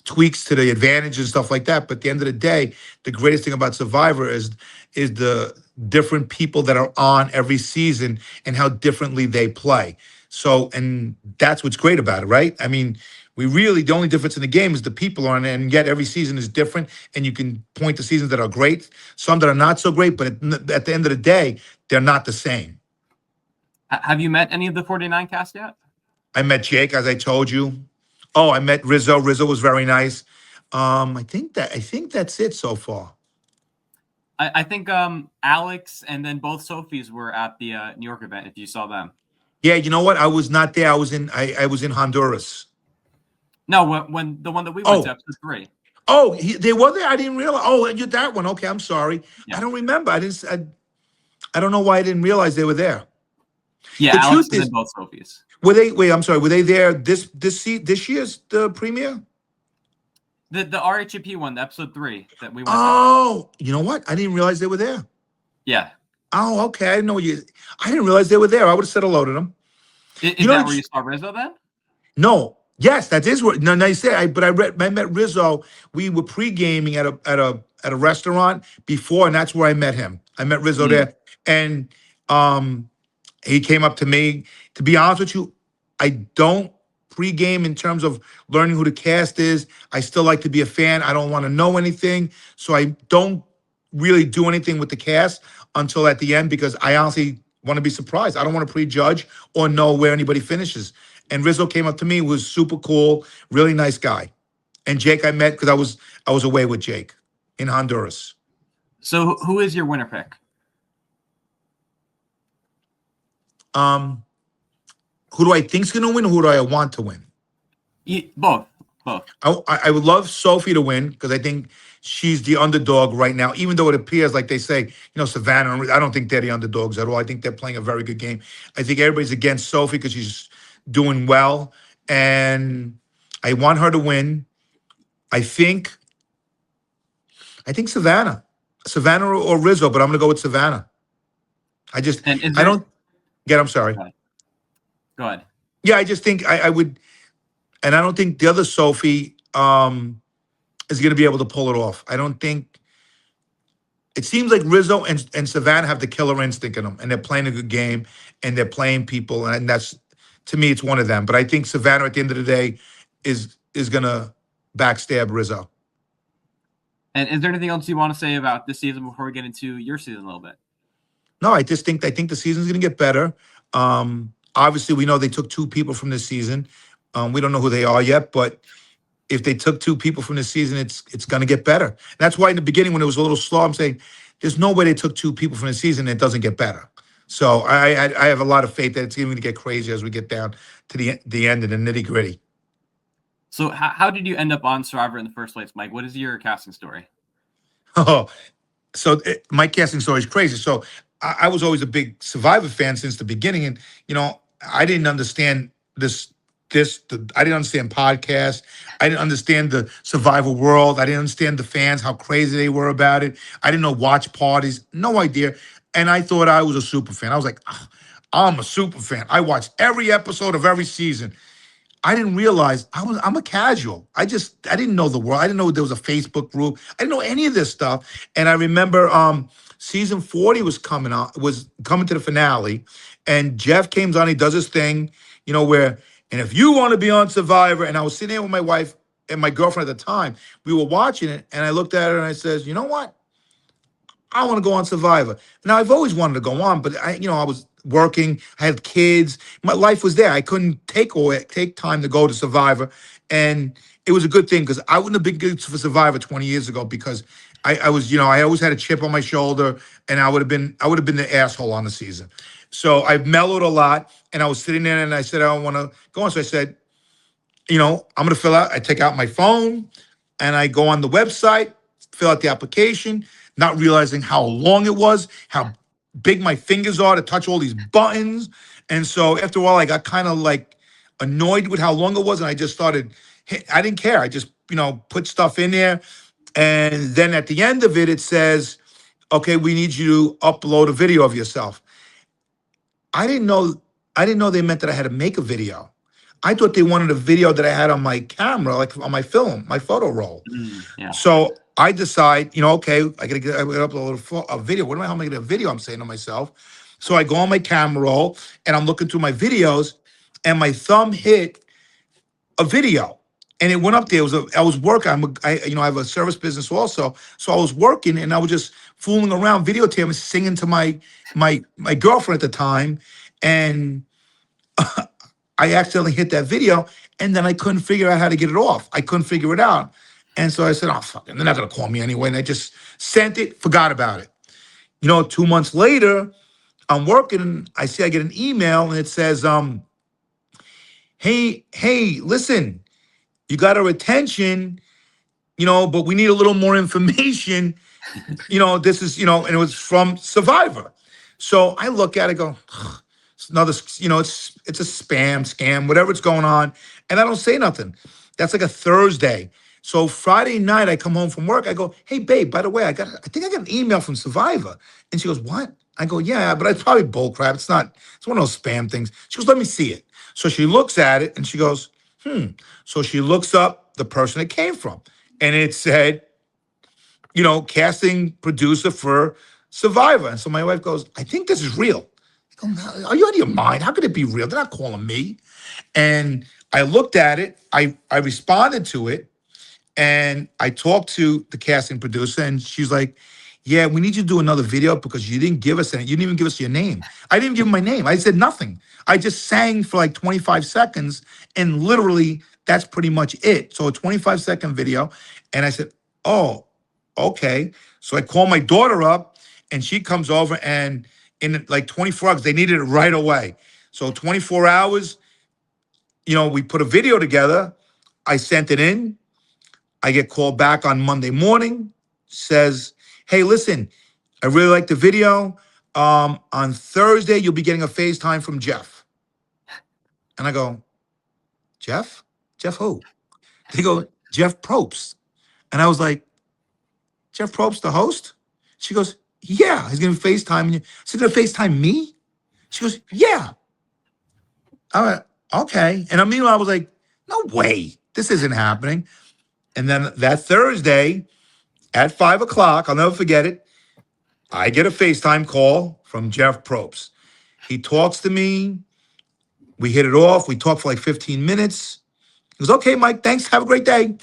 tweaks to the advantage and stuff like that. But at the end of the day, the greatest thing about Survivor is the different people that are on every season and how differently they play. So, and that's what's great about it, right? I mean, the only difference in the game is the people on it, and yet every season is different, and you can point to seasons that are great, some that are not so great, but at the end of the day, they're not the same. Have you met any of the 49 cast yet? I met Jake, as I told you. Oh, I met Rizzo. Rizzo was very nice. I think that's it so far. I think Alex and then both Sophies were at the New York event, if you saw them. Yeah, you know what? I was not there. I was in Honduras. No, when the one that we went to, episode 3. Oh, they were there? I didn't realize. Oh, you're that one. Okay, I'm sorry. Yeah. I don't remember. I don't know why I didn't realize they were there. Yeah, the Alex and then both Sophies. Were they? Wait, I'm sorry. Were they there this year's the premiere? The RHAP one, the episode 3 that we went to. You know what? I didn't realize they were there. Yeah. Oh, okay. I didn't know I didn't realize they were there. I would have said hello to them. Is that where you saw Rizzo then? No. Yes, that is where. No, I said. I met Rizzo. We were pre-gaming at a restaurant before, and that's where I met him. I met Rizzo there, and he came up to me. To be honest with you, I don't pre-game in terms of learning who the cast is. I still like to be a fan. I don't want to know anything, so I don't really do anything with the cast until at the end because I honestly want to be surprised. I don't want to prejudge or know where anybody finishes. And Rizzo came up to me, was super cool, really nice guy. And Jake I met because I was away with Jake in Honduras. So who is your winner pick? Who do I think's gonna win? Or who do I want to win? Both. I would love Sophie to win because I think she's the underdog right now. Even though it appears like they say, Savannah. I don't think they're the underdogs at all. I think they're playing a very good game. I think everybody's against Sophie because she's doing well, and I want her to win. I think Savannah or Rizzo, but I'm gonna go with Savannah. I'm sorry. Go ahead. Yeah, I just think I would, and I don't think the other Sophie is going to be able to pull it off. I don't think. It seems like Rizzo and Savannah have the killer instinct in them, and they're playing a good game, and they're playing people, and that's, to me, it's one of them. But I think Savannah, at the end of the day, is going to backstab Rizzo. And is there anything else you want to say about this season before we get into your season a little bit? No, I think the season's going to get better. Obviously, we know they took two people from this season. We don't know who they are yet, but if they took two people from this season, it's going to get better. And that's why in the beginning, when it was a little slow, I'm saying there's no way they took two people from the season and it doesn't get better. So I have a lot of faith that it's going to get crazy as we get down to the end and the nitty gritty. So how did you end up on Survivor in the first place, Mike? What is your casting story? Oh, so my casting story is crazy. So I was always a big Survivor fan since the beginning, and I didn't understand I didn't understand podcasts. I didn't understand the Survivor world. I didn't understand the fans, how crazy they were about it. I didn't know watch parties, no idea. And I thought I was a super fan. I was like, "Ah, I'm a super fan. I watched every episode of every season. I didn't realize I'm a casual. I didn't know the world. I didn't know there was a Facebook group. I didn't know any of this stuff. And I remember season 40 was coming to the finale, and Jeff came on, he does his thing, where, and if you want to be on Survivor, and I was sitting there with my wife and my girlfriend at the time, we were watching it, and I looked at her and I says, you know what? I want to go on Survivor. Now I've always wanted to go on, but I was working. I had kids. My life was there. I couldn't take time to go to Survivor, and it was a good thing because I wouldn't have been good for Survivor 20 years ago because I was, I always had a chip on my shoulder, and I would have been the asshole on the season. So I mellowed a lot, and I was sitting there, and I said I don't want to go on. So I said, I'm going to fill out. I take out my phone, and I go on the website, fill out the application, not realizing how long it was, how big my fingers are to touch all these buttons. And so after a while, I got kind of like annoyed with how long it was. And I just started, I didn't care. I just, put stuff in there. And then at the end of it, it says, okay, we need you to upload a video of yourself. I didn't know they meant that I had to make a video. I thought they wanted a video that I had on my camera, like on my film, my photo roll. Yeah. So I decide, okay, I gotta upload a video. What am I gonna get a video? I'm saying to myself. So I go on my camera roll and I'm looking through my videos, and my thumb hit a video, and it went up there. I was working. I have a service business also, so I was working and I was just fooling around, videotaping, singing to my girlfriend at the time, and I accidentally hit that video, and then I couldn't figure out how to get it off. I couldn't figure it out. And so I said, oh, fuck it. They're not going to call me anyway. And I just sent it, forgot about it. 2 months later, I'm working, and I get an email, and it says, hey, listen, you got our attention, but we need a little more information. This is, and it was from Survivor. So I look at it, go, ugh, it's another, it's a scam, whatever it's going on. And I don't say nothing. That's like a Thursday. So Friday night, I come home from work. I go, hey, babe, by the way, I think I got an email from Survivor. And she goes, what? I go, yeah, but it's probably bullcrap. It's one of those spam things. She goes, let me see it. So she looks at it and she goes, So she looks up the person it came from. And it said, casting producer for Survivor. And so my wife goes, I think this is real. I go, no, are you out of your mind? How could it be real? They're not calling me. And I looked at it. I responded to it. And I talked to the casting producer, and she's like, yeah, we need you to do another video because you didn't give us any. You didn't even give us your name. I didn't give him my name. I said nothing. I just sang for like 25 seconds, and literally that's pretty much it. So a 25-second video. And I said, oh, okay. So I call my daughter up, and she comes over, and in like 24 hours, they needed it right away. So 24 hours, we put a video together. I sent it in. I get called back on Monday morning, says, hey, listen, I really like the video. On Thursday, you'll be getting a FaceTime from Jeff. And I go, Jeff? Jeff who? They go, Jeff Probst. And I was like, Jeff Probst, the host? She goes, yeah, he's going to FaceTime you. So he's going to FaceTime me? She goes, yeah. I went, okay. And meanwhile, I was like, no way. This isn't happening. And then that Thursday at 5 o'clock, I'll never forget it, I get a FaceTime call from Jeff Probst. He talks to me. We hit it off. We talked for like 15 minutes. He goes, okay, Mike, thanks. Have a great day.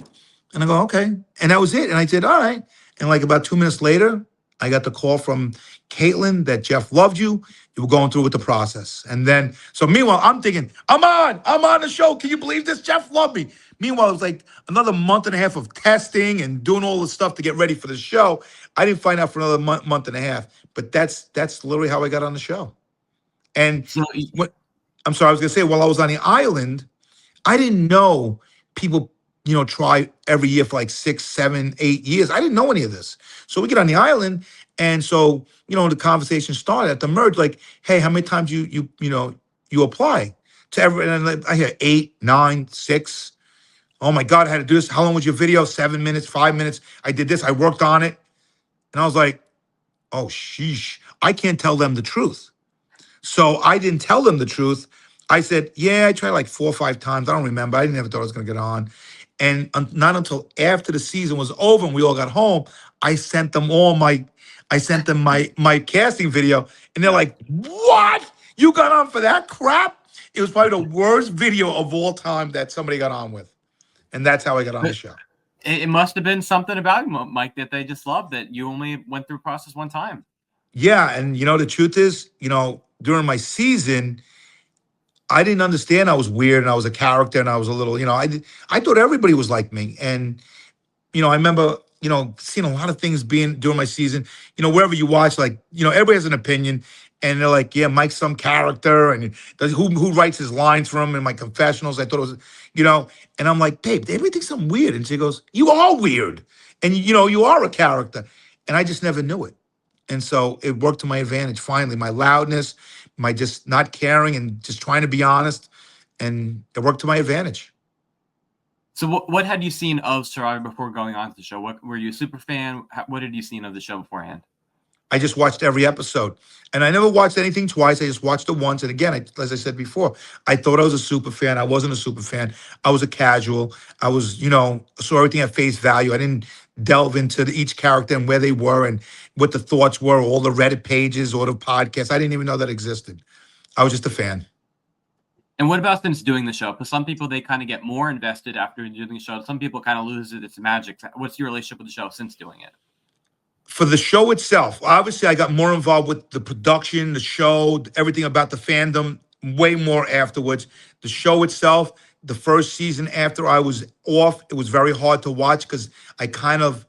And I go, okay. And that was it. And I said, all right. And like about 2 minutes later, I got the call from Caitlin that Jeff loved you. You were going through with the process. And then, so meanwhile, I'm thinking, I'm on the show. Can you believe this? Jeff loved me. Meanwhile, it was like another month and a half of testing and doing all the stuff to get ready for the show. I didn't find out for another month and a half. But that's literally how I got on the show. And So what I'm sorry, I was gonna say, while I was on the island, I didn't know people, try every year for like 6, 7, 8 years. I didn't know any of this. So we get on the island, and so the conversation started at the merge, like, hey, how many times you apply to every? And I hear 8, 9, 6. Oh my God, I had to do this. How long was your video? 7 minutes, 5 minutes. I did this. I worked on it, and I was like, oh sheesh, I can't tell them the truth. So I didn't tell them the truth. I said, yeah, I tried like 4 or 5 times. I don't remember. I never thought I was going to get on. And not until after the season was over and we all got home, I sent them my casting video. And they're like, what? You got on for that crap? It was probably the worst video of all time that somebody got on with. And that's how I got on the show. it must have been something about you, Mike, that they just loved, that you only went through a process one time. Yeah. And the truth is, during my season, I didn't understand I was weird and I was a character and I was a little, I thought everybody was like me. And, I remember, seeing a lot of things during my season, wherever you watch, like, everybody has an opinion and they're like, yeah, Mike's some character and who writes his lines for him in my confessionals. I thought it was, and I'm like, babe, everybody thinks I'm weird. And she goes, you are weird. And, you are a character. And I just never knew it. And so it worked to my advantage. Finally, my loudness, my just not caring and just trying to be honest, and it worked to my advantage. So what had you seen of Survivor before going on to the show? What were you a super fan? What had you seen of the show beforehand? I just watched every episode, and I never watched anything twice. I just watched it once. And again, as I said before, I thought I was a super fan. I wasn't a super fan. I was a casual. I was, saw everything at face value. I didn't delve into each character and where they were and what the thoughts were, all the Reddit pages or the podcasts. I didn't even know that existed. I was just a fan. And what about since doing the show? Because some people, they kind of get more invested after doing the show. Some people kind of lose its magic. What's your relationship with the show since doing it? For the show itself, obviously, I got more involved with the production, the show, everything about the fandom, way more afterwards. The show itself, the first season after I was off, it was very hard to watch because I kind of,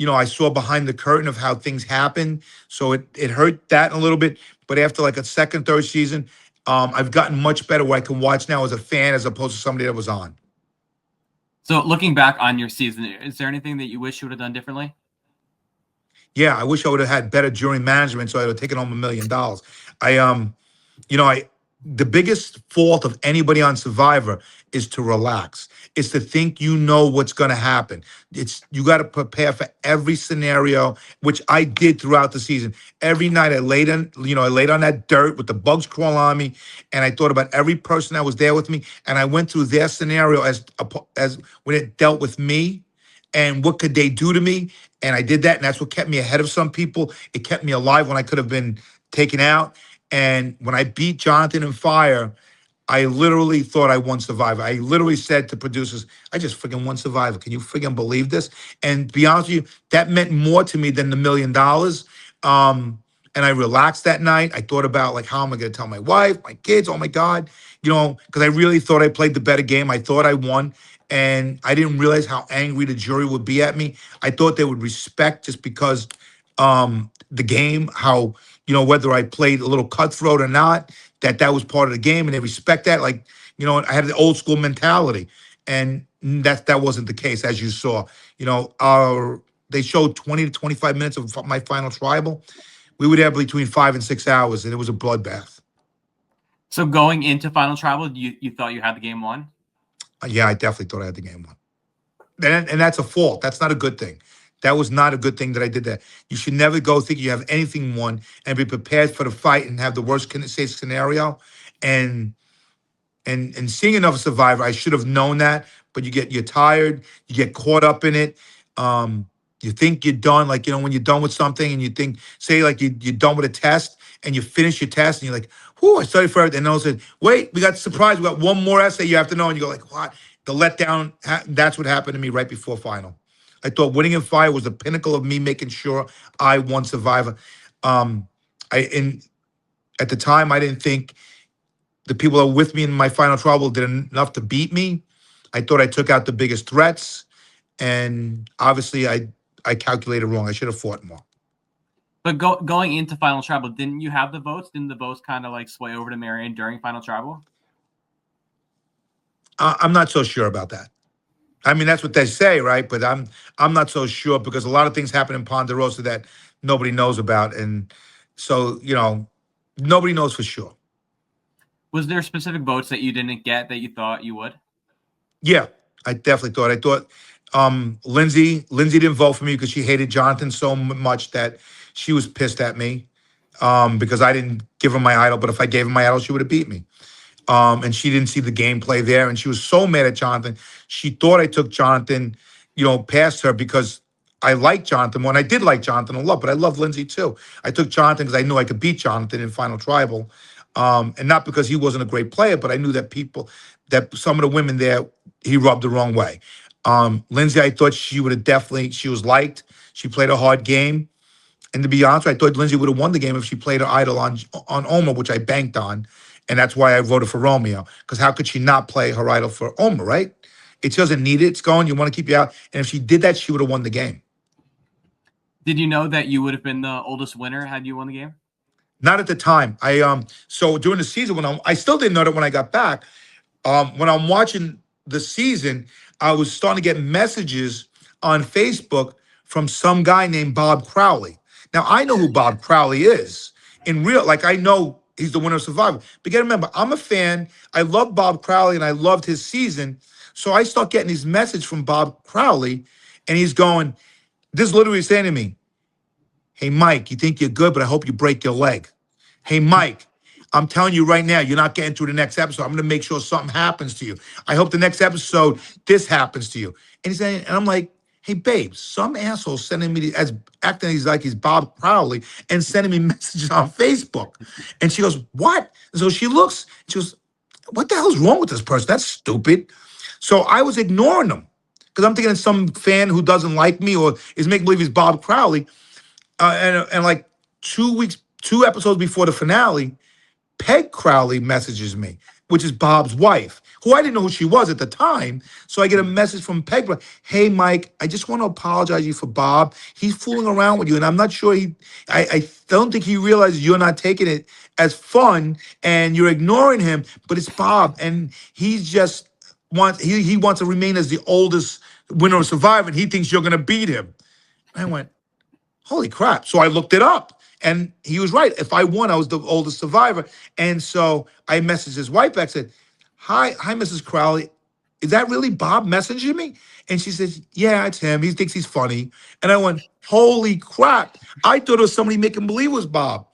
I saw behind the curtain of how things happen. So it hurt that a little bit. But after like a second, third season, I've gotten much better where I can watch now as a fan as opposed to somebody that was on. So looking back on your season, is there anything that you wish you would have done differently? Yeah, I wish I would have had better jury management so I would have taken home $1 million. The biggest fault of anybody on Survivor is to relax. It's to think what's going to happen. You got to prepare for every scenario, which I did throughout the season. Every night I laid on that dirt with the bugs crawling on me, and I thought about every person that was there with me, and I went through their scenario as when it dealt with me, and what could they do to me, and I did that, and that's what kept me ahead of some people. It kept me alive when I could have been taken out. And when I beat Jonathan in Fire, I literally thought I won Survivor. I literally said to producers, I just freaking won Survivor. Can you freaking believe this? And to be honest with you, that meant more to me than the $1 million. And I relaxed that night. I thought about, like, how am I going to tell my wife, my kids? Oh my God, because I really thought I played the better game. I thought I won. And I didn't realize how angry the jury would be at me. I thought they would respect just because the game, how, whether I played a little cutthroat or not, that was part of the game, and they respect that. Like, I had the old school mentality, and that wasn't the case, as you saw. They showed 20 to 25 minutes of my final tribal. We would have between 5 and 6 hours, and it was a bloodbath. So going into final tribal, you thought you had the game won? Yeah, I definitely thought I had the game won. And that's a fault. That's not a good thing. That was not a good thing that I did that. You should never go thinking you have anything won and be prepared for the fight and have the worst case scenario. And seeing enough Survivor, I should have known that. But you're tired. You get caught up in it. You think you're done. Like, when you're done with something and you think, say, like you're done with a test and you finish your test and you're like, whoo, I studied for everything. And then all of a sudden, wait, we got surprised. We got one more essay you have to know. And you go like, what? The letdown, that's what happened to me right before final. I thought winning in Fire was the pinnacle of me making sure I won Survivor. Um, at the time, I didn't think the people that were with me in my final trouble did enough to beat me. I thought I took out the biggest threats, and obviously, I calculated wrong. I should have fought more. But going into Final Tribal, didn't you have the votes? Didn't the votes kind of like sway over to Marion during Final Tribal? I'm not so sure about that. I mean, that's what they say, right? But I'm not so sure because a lot of things happen in Ponderosa that nobody knows about, and so nobody knows for sure. Was there specific votes that you didn't get that you thought you would? Yeah, I definitely thought. I thought Lindsay didn't vote for me because she hated Jonathan so much that she was pissed at me because I didn't give her my idol. But if I gave her my idol, she would have beat me. And she didn't see the gameplay there, and she was so mad at Jonathan. She thought I took Jonathan, past her because I liked Jonathan more, and I did like Jonathan a lot, but I love Lindsay too. I took Jonathan because I knew I could beat Jonathan in Final Tribal, and not because he wasn't a great player, but I knew that some of the women there, he rubbed the wrong way. Lindsay, I thought she would have she was liked. She played a hard game. And to be honest, I thought Lindsay would have won the game if she played her idol on Omar, which I banked on. And that's why I voted for Romeo. Because how could she not play her idol for Omar, right? It doesn't need it. It's going. You want to keep you out. And if she did that, she would have won the game. Did you know that you would have been the oldest winner had you won the game? Not at the time. So during the season, I still didn't know that when I got back. When I'm watching the season, I was starting to get messages on Facebook from some guy named Bob Crowley. Now, I know who Bob Crowley is. I know he's the winner of Survivor. But you gotta remember, I'm a fan. I love Bob Crowley, and I loved his season. So I start getting these messages from Bob Crowley, and he's going, this is literally saying to me, hey, Mike, you think you're good, but I hope you break your leg. Hey, Mike, I'm telling you right now, you're not getting through the next episode. I'm going to make sure something happens to you. I hope the next episode, this happens to you. And he's saying, and I'm like, hey, babe, some asshole sending me acting he's Bob Crowley and sending me messages on Facebook. And she goes, what? And so she looks, she goes, what the hell's wrong with this person? That's stupid. So I was ignoring them because I'm thinking it's some fan who doesn't like me or is making believe he's Bob Crowley. And like 2 episodes before the finale, Peg Crowley messages me, which is Bob's wife, who I didn't know who she was at the time. So I get a message from Peg, hey, Mike, I just want to apologize to you for Bob. He's fooling around with you, and I'm not sure I don't think he realizes you're not taking it as fun, and you're ignoring him, but it's Bob, and he wants to remain as the oldest winner of Survivor, and he thinks you're going to beat him. I went, holy crap. So I looked it up. And he was right. If I won, I was the oldest survivor. And so I messaged his wife back, said, hi, Mrs. Crowley. Is that really Bob messaging me? And she says, yeah, it's him. He thinks he's funny. And I went, holy crap. I thought it was somebody making believe it was Bob.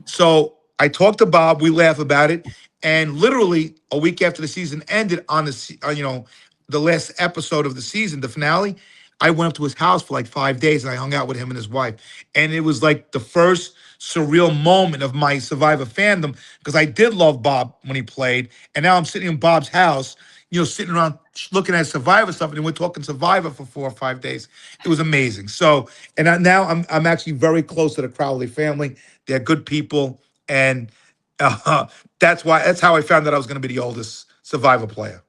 So I talked to Bob. We laugh about it. And literally a week after the season ended on the last episode of the season, the finale, I went up to his house for like 5 days and I hung out with him and his wife. And it was like the first surreal moment of my Survivor fandom because I did love Bob when he played. And now I'm sitting in Bob's house, sitting around looking at Survivor stuff, and we're talking Survivor for 4 or 5 days. It was amazing. So, and now I'm actually very close to the Crowley family. They're good people. And that's how I found that I was going to be the oldest Survivor player.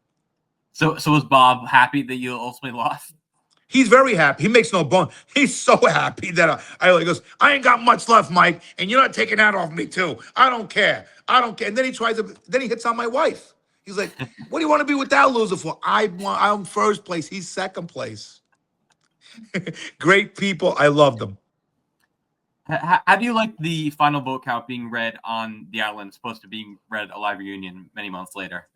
So was Bob happy that you ultimately lost? He's very happy. He makes no bone. He's so happy that he goes, I ain't got much left, Mike, and you're not taking that off me too. I don't care. And then he hits on my wife. He's like, what do you want to be with that loser for? I'm first place. He's second place. Great people. I love them. How do you like the final vote count being read on the island, supposed to being read a live reunion many months later?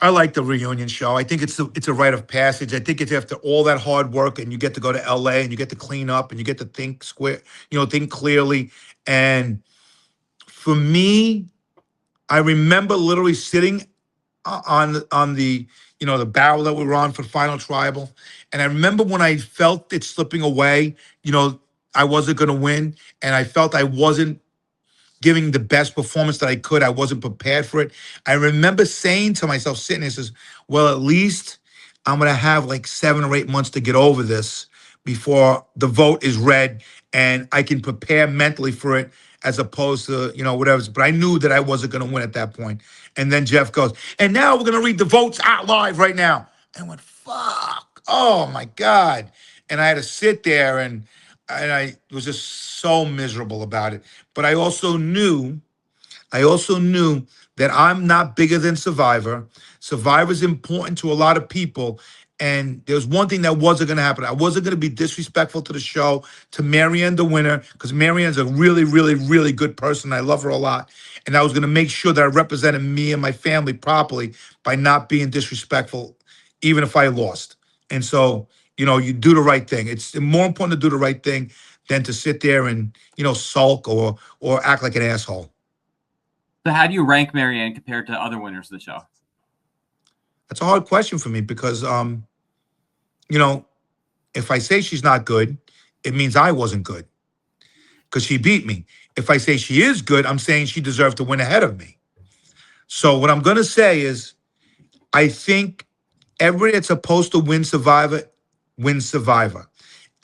I like the reunion show. I think it's a rite of passage. I think it's after all that hard work and you get to go to LA and you get to clean up and you get to think think clearly. And for me, I remember literally sitting on the the barrel that we were on for Final Tribal. And I remember when I felt it slipping away, I wasn't going to win. And I felt I wasn't giving the best performance that I could. I wasn't prepared for it. I remember saying to myself, sitting there, says, well, at least I'm going to have like 7 or 8 months to get over this before the vote is read and I can prepare mentally for it as opposed to, whatever. But I knew that I wasn't going to win at that point. And then Jeff goes, and now we're going to read the votes out live right now. And I went, fuck. Oh my God. And I had to sit there and I was just so miserable about it. But I also knew that I'm not bigger than Survivor. Survivor's important to a lot of people. And there's one thing that wasn't going to happen. I wasn't going to be disrespectful to the show, to Marianne, the winner, because Marianne's a really, really, really good person. I love her a lot. And I was going to make sure that I represented me and my family properly by not being disrespectful, even if I lost. And so, you do the right thing. It's more important to do the right thing than to sit there and, sulk or act like an asshole. So how do you rank Marianne compared to other winners of the show? That's a hard question for me because, if I say she's not good, it means I wasn't good because she beat me. If I say she is good, I'm saying she deserved to win ahead of me. So what I'm going to say is I think everybody that's supposed to win Survivor wins Survivor.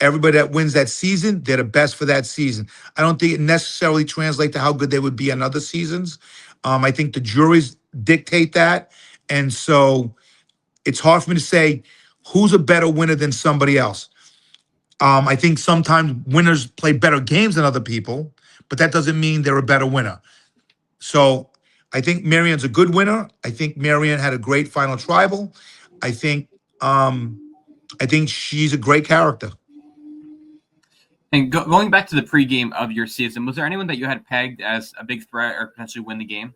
Everybody that wins that season, they're the best for that season. I don't think it necessarily translates to how good they would be on other seasons. I think the juries dictate that. And so it's hard for me to say who's a better winner than somebody else. I think sometimes winners play better games than other people, but that doesn't mean they're a better winner. So I think Marianne's a good winner. I think Marianne had a great final tribal. I think she's a great character. And going back to the pregame of your season, was there anyone that you had pegged as a big threat or potentially win the game?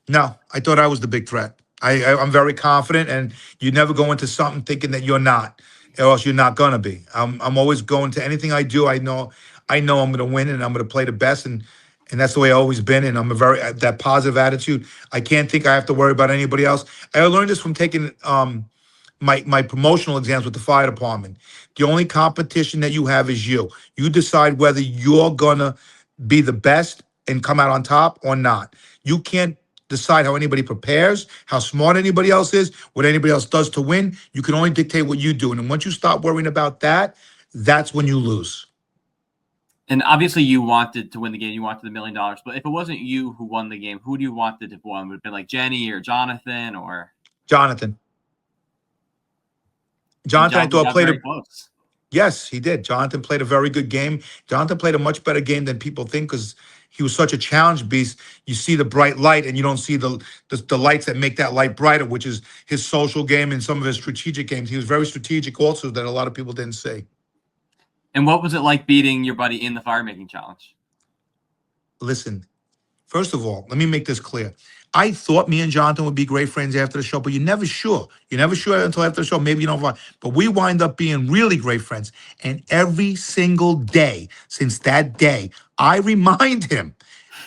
No, I thought I was the big threat. I'm very confident, and you never go into something thinking that you're not, or else you're not gonna be. I'm always going to anything I do. I know I'm gonna win, and I'm gonna play the best, and that's the way I've always been. And I'm that positive attitude. I can't think I have to worry about anybody else. I learned this from taking my promotional exams with the fire department. The only competition that you have is you. You decide whether you're gonna be the best and come out on top or not. You can't decide how anybody prepares, how smart anybody else is, what anybody else does to win. You can only dictate what you do. And once you stop worrying about that, that's when you lose. And obviously you wanted to win the game. You wanted the $1 million. But if it wasn't you who won the game, who do you want to have won? Would it have been like Jenny or Jonathan or? Jonathan, I thought played very close. Yes, he did. Jonathan played a very good game. Jonathan played a much better game than people think because he was such a challenge beast. You see the bright light and you don't see the lights that make that light brighter, which is his social game and some of his strategic games. He was very strategic also that a lot of people didn't see. And what was it like beating your buddy in the fire making challenge? Listen, first of all, let me make this clear. I thought me and Jonathan would be great friends after the show, but you're never sure. You're never sure until after the show. Maybe you don't. But we wind up being really great friends. And every single day since that day, I remind him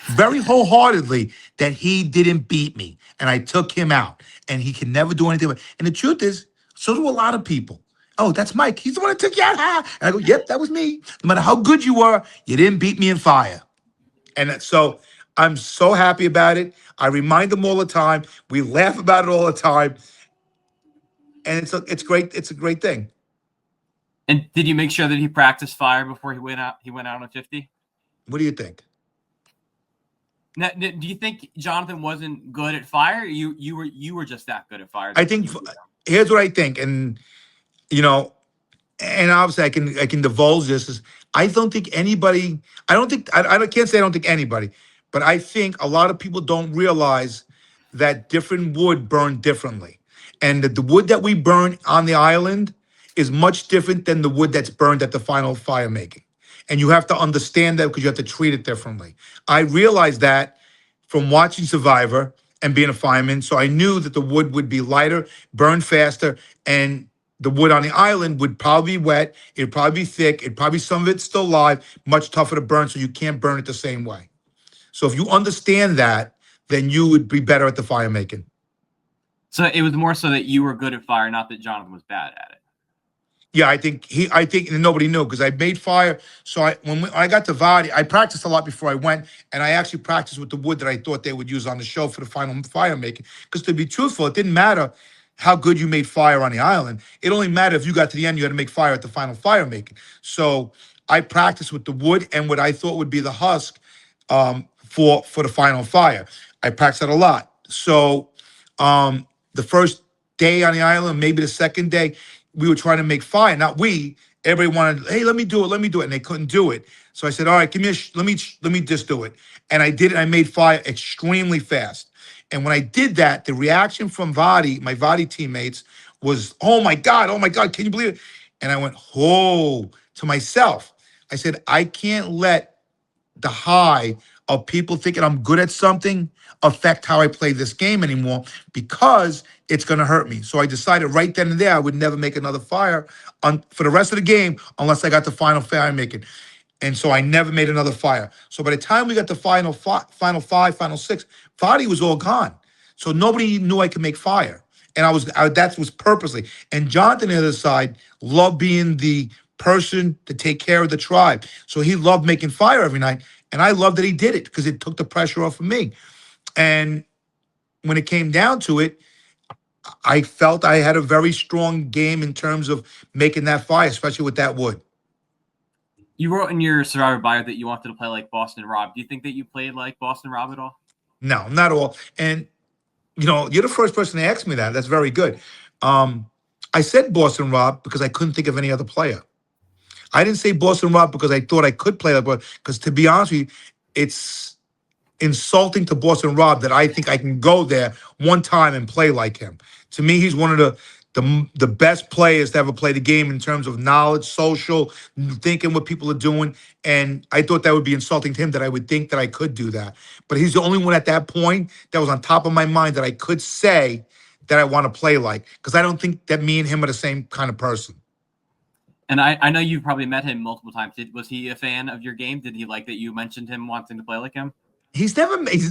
very wholeheartedly that he didn't beat me. And I took him out. And he can never do anything. And the truth is, so do a lot of people. Oh, that's Mike. He's the one that took you out. And I go, yep, that was me. No matter how good you were, you didn't beat me in fire. And so I'm so happy about it. I remind them all the time. We laugh about it all the time. And it's great. It's a great thing. And did you make sure that he practiced fire before he went out? He went out on 50. What do you think? Now, do you think Jonathan wasn't good at fire? Or you were just that good at fire. I think here's what I think, and and obviously I can divulge this. Is I don't think anybody. I can't say I don't think anybody. But I think a lot of people don't realize that different wood burn differently. And that the wood that we burn on the island is much different than the wood that's burned at the final fire making. And you have to understand that because you have to treat it differently. I realized that from watching Survivor and being a fireman. So I knew that the wood would be lighter, burn faster, and the wood on the island would probably be wet. It'd probably be thick. It'd probably some of it's still live, much tougher to burn. So you can't burn it the same way. So if you understand that, then you would be better at the fire making. So it was more so that you were good at fire, not that Jonathan was bad at it. Yeah, I think nobody knew because I made fire. So when I got to Vadi, I practiced a lot before I went, and I actually practiced with the wood that I thought they would use on the show for the final fire making. Because to be truthful, it didn't matter. how good you made fire on the island. It only mattered if you got to the end, you had to make fire at the final fire making. So I practiced with the wood and what I thought would be the husk for the final fire. I practiced that a lot. So the first day on the island, maybe the second day, we were trying to make fire. Not we. Everybody wanted, hey, let me do it, and they couldn't do it. So I said, all right, give me let me just do it. And I did it. I made fire extremely fast. And when I did that, the reaction from Vadi, my Vadi teammates, was, oh my God, can you believe it? And I went, oh, to myself. I said, I can't let the high of people thinking I'm good at something affect how I play this game anymore, because it's going to hurt me. So I decided right then and there I would never make another fire for the rest of the game unless I got the final fire making. And so I never made another fire. So by the time we got to final five, final six, Vadi was all gone. So nobody knew I could make fire. And that was purposely. And Jonathan on the other side loved being the person to take care of the tribe. So he loved making fire every night. And I loved that he did it because it took the pressure off of me. And when it came down to it, I felt I had a very strong game in terms of making that fire, especially with that wood. You wrote in your Survivor bio that you wanted to play like Boston Rob. Do you think that you played like Boston Rob at all? No, not at all. And, you're the first person to ask me that. That's very good. I said Boston Rob because I couldn't think of any other player. I didn't say Boston Rob because I thought I could play like, because to be honest with you, it's insulting to Boston Rob that I think I can go there one time and play like him. To me, he's one of the best players to ever play the game in terms of knowledge, social, thinking what people are doing. And I thought that would be insulting to him that I would think that I could do that. But he's the only one at that point that was on top of my mind that I could say that I want to play like, because I don't think that me and him are the same kind of person. And I know you've probably met him multiple times. Was he a fan of your game? Did he like that you mentioned him wanting to play like him?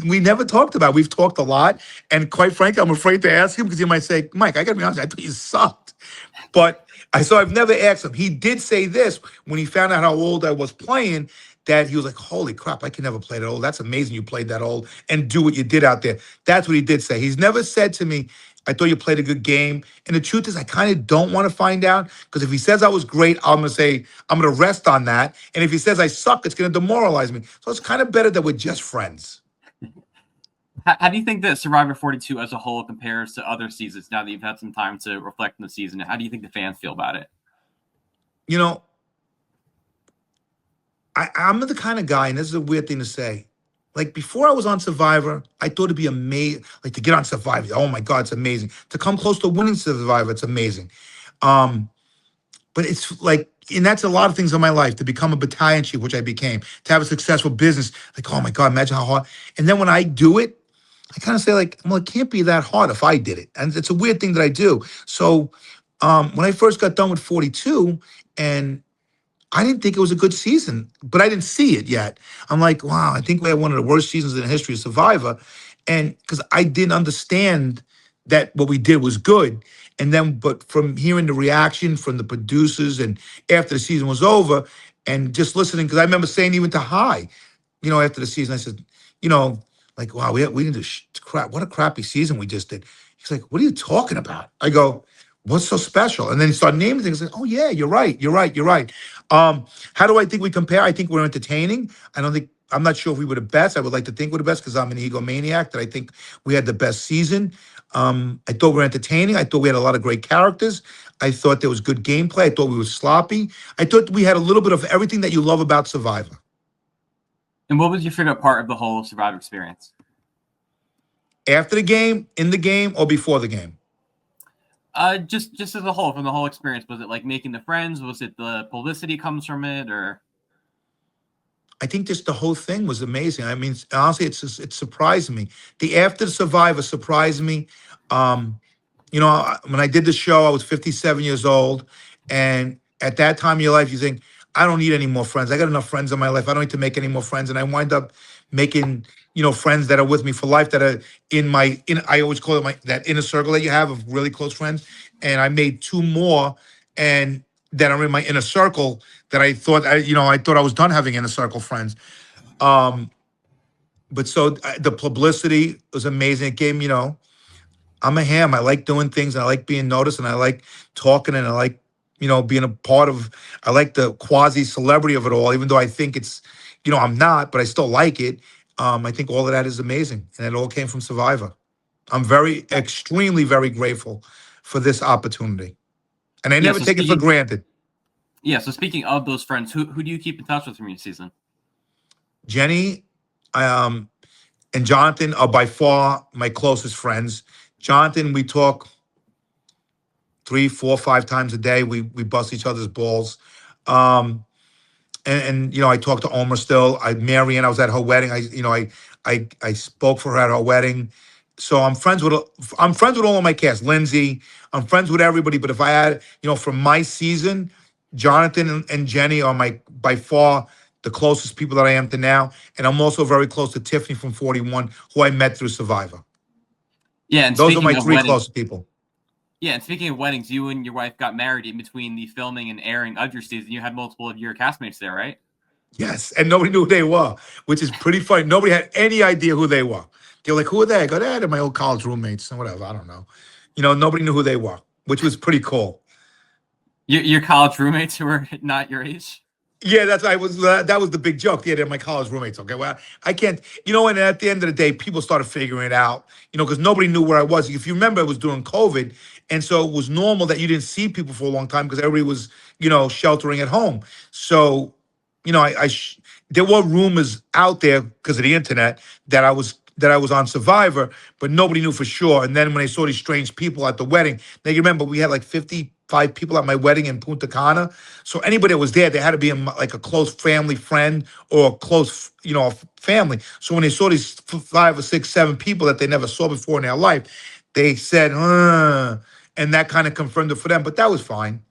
We never talked about it. We've talked a lot. And quite frankly, I'm afraid to ask him because he might say, Mike, I got to be honest, I thought you sucked. But so I've never asked him. He did say this when he found out how old I was playing, that he was like, holy crap, I can never play that old. That's amazing you played that old and do what you did out there. That's what he did say. He's never said to me, I thought you played a good game. And the truth is, I kind of don't want to find out, because if he says I was great, I'm going to say, I'm going to rest on that. And if he says I suck, it's going to demoralize me. So it's kind of better that we're just friends. How do you think that Survivor 42 as a whole compares to other seasons now that you've had some time to reflect on the season? How do you think the fans feel about it? I'm the kind of guy, and this is a weird thing to say, like before I was on Survivor, I thought it'd be amazing, like to get on Survivor. Oh my God, it's amazing. To come close to winning Survivor, it's amazing. But it's like, and that's a lot of things in my life, to become a battalion chief, which I became, to have a successful business. Like, oh my God, imagine how hard. And then when I do it, I kind of say like, well, it can't be that hard if I did it. And it's a weird thing that I do. So when I first got done with 42, and I didn't think it was a good season, but I didn't see it yet. I'm like, wow, I think we had one of the worst seasons in the history of Survivor. And because I didn't understand that what we did was good. And then, but from hearing the reaction from the producers and after the season was over and just listening, because I remember saying even to High, after the season, I said, like, wow, we didn't do crap. What a crappy season we just did. He's like, what are you talking about? I go, what's so special? And then he started naming things. Like, oh yeah, you're right. How do I think we compare? I think we're entertaining. I'm not sure if we were the best. I would like to think we're the best because I'm an egomaniac, that I think we had the best season. I thought we were entertaining. I thought we had a lot of great characters. I thought there was good gameplay. I thought we were sloppy. I thought we had a little bit of everything that you love about Survivor. And what was your favorite part of the whole Survivor experience? After the game, in the game, or before the game? Just as a whole, from the whole experience. Was it like making the friends? Was it the publicity comes from it, or? I think just the whole thing was amazing. I mean, honestly, it surprised me. The after the Survivor surprised me. When I did the show, I was 57 years old, and at that time in your life, you think, I don't need any more friends. I got enough friends in my life. I don't need to make any more friends. And I wind up making, friends that are with me for life, that are I always call it that inner circle that you have of really close friends. And I made two more, and that are in my inner circle that I thought, I thought I was done having inner circle friends. But so the publicity was amazing. It gave me, I'm a ham. I like doing things. And I like being noticed, and I like talking, and I like, being a part of. I like the quasi celebrity of it all, even though I think it's, I'm not, but I still like it. I think all of that is amazing, and it all came from Survivor. I'm very, extremely, very grateful for this opportunity, and I Yeah. never So take it for speaking, granted. yeah. So speaking of those friends, who do you keep in touch with from each season? Jenny, and Jonathan are by far my closest friends. Jonathan, we talk 3, 4, 5 times a day. We bust each other's balls. Um, and I talk to Omer still. Marianne, I was at her wedding. I spoke for her at her wedding. So I'm friends with all of my cast. Lindsay, I'm friends with everybody. But if I had, from my season, Jonathan and Jenny are my by far the closest people that I am to now. And I'm also very close to Tiffany from 41, who I met through Survivor. Yeah. And Those are my speaking of three weddings, closest people. yeah. And speaking of weddings, you and your wife got married in between the filming and airing of your season. You had multiple of your castmates there, right? Yes, and nobody knew who they were, which is pretty funny. Nobody had any idea who they were. They're like, "Who are they?" I go, "They're my old college roommates and whatever." I don't know. Nobody knew who they were, which was pretty cool. Your college roommates who were not your age. Yeah, that was the big joke. Yeah, they're my college roommates. Okay, well, I can't. And at the end of the day, people started figuring it out. Because nobody knew where I was. If you remember, it was during COVID, and so it was normal that you didn't see people for a long time because everybody was, sheltering at home. So, there were rumors out there because of the internet that I was on Survivor, but nobody knew for sure. And then when they saw these strange people at the wedding, now you remember we had like 55 people at my wedding in Punta Cana. So anybody that was there, they had to be like a close family friend or a close, family. So when they saw these 5 or 6, 7 people that they never saw before in their life, they said, and that kind of confirmed it for them. But that was fine.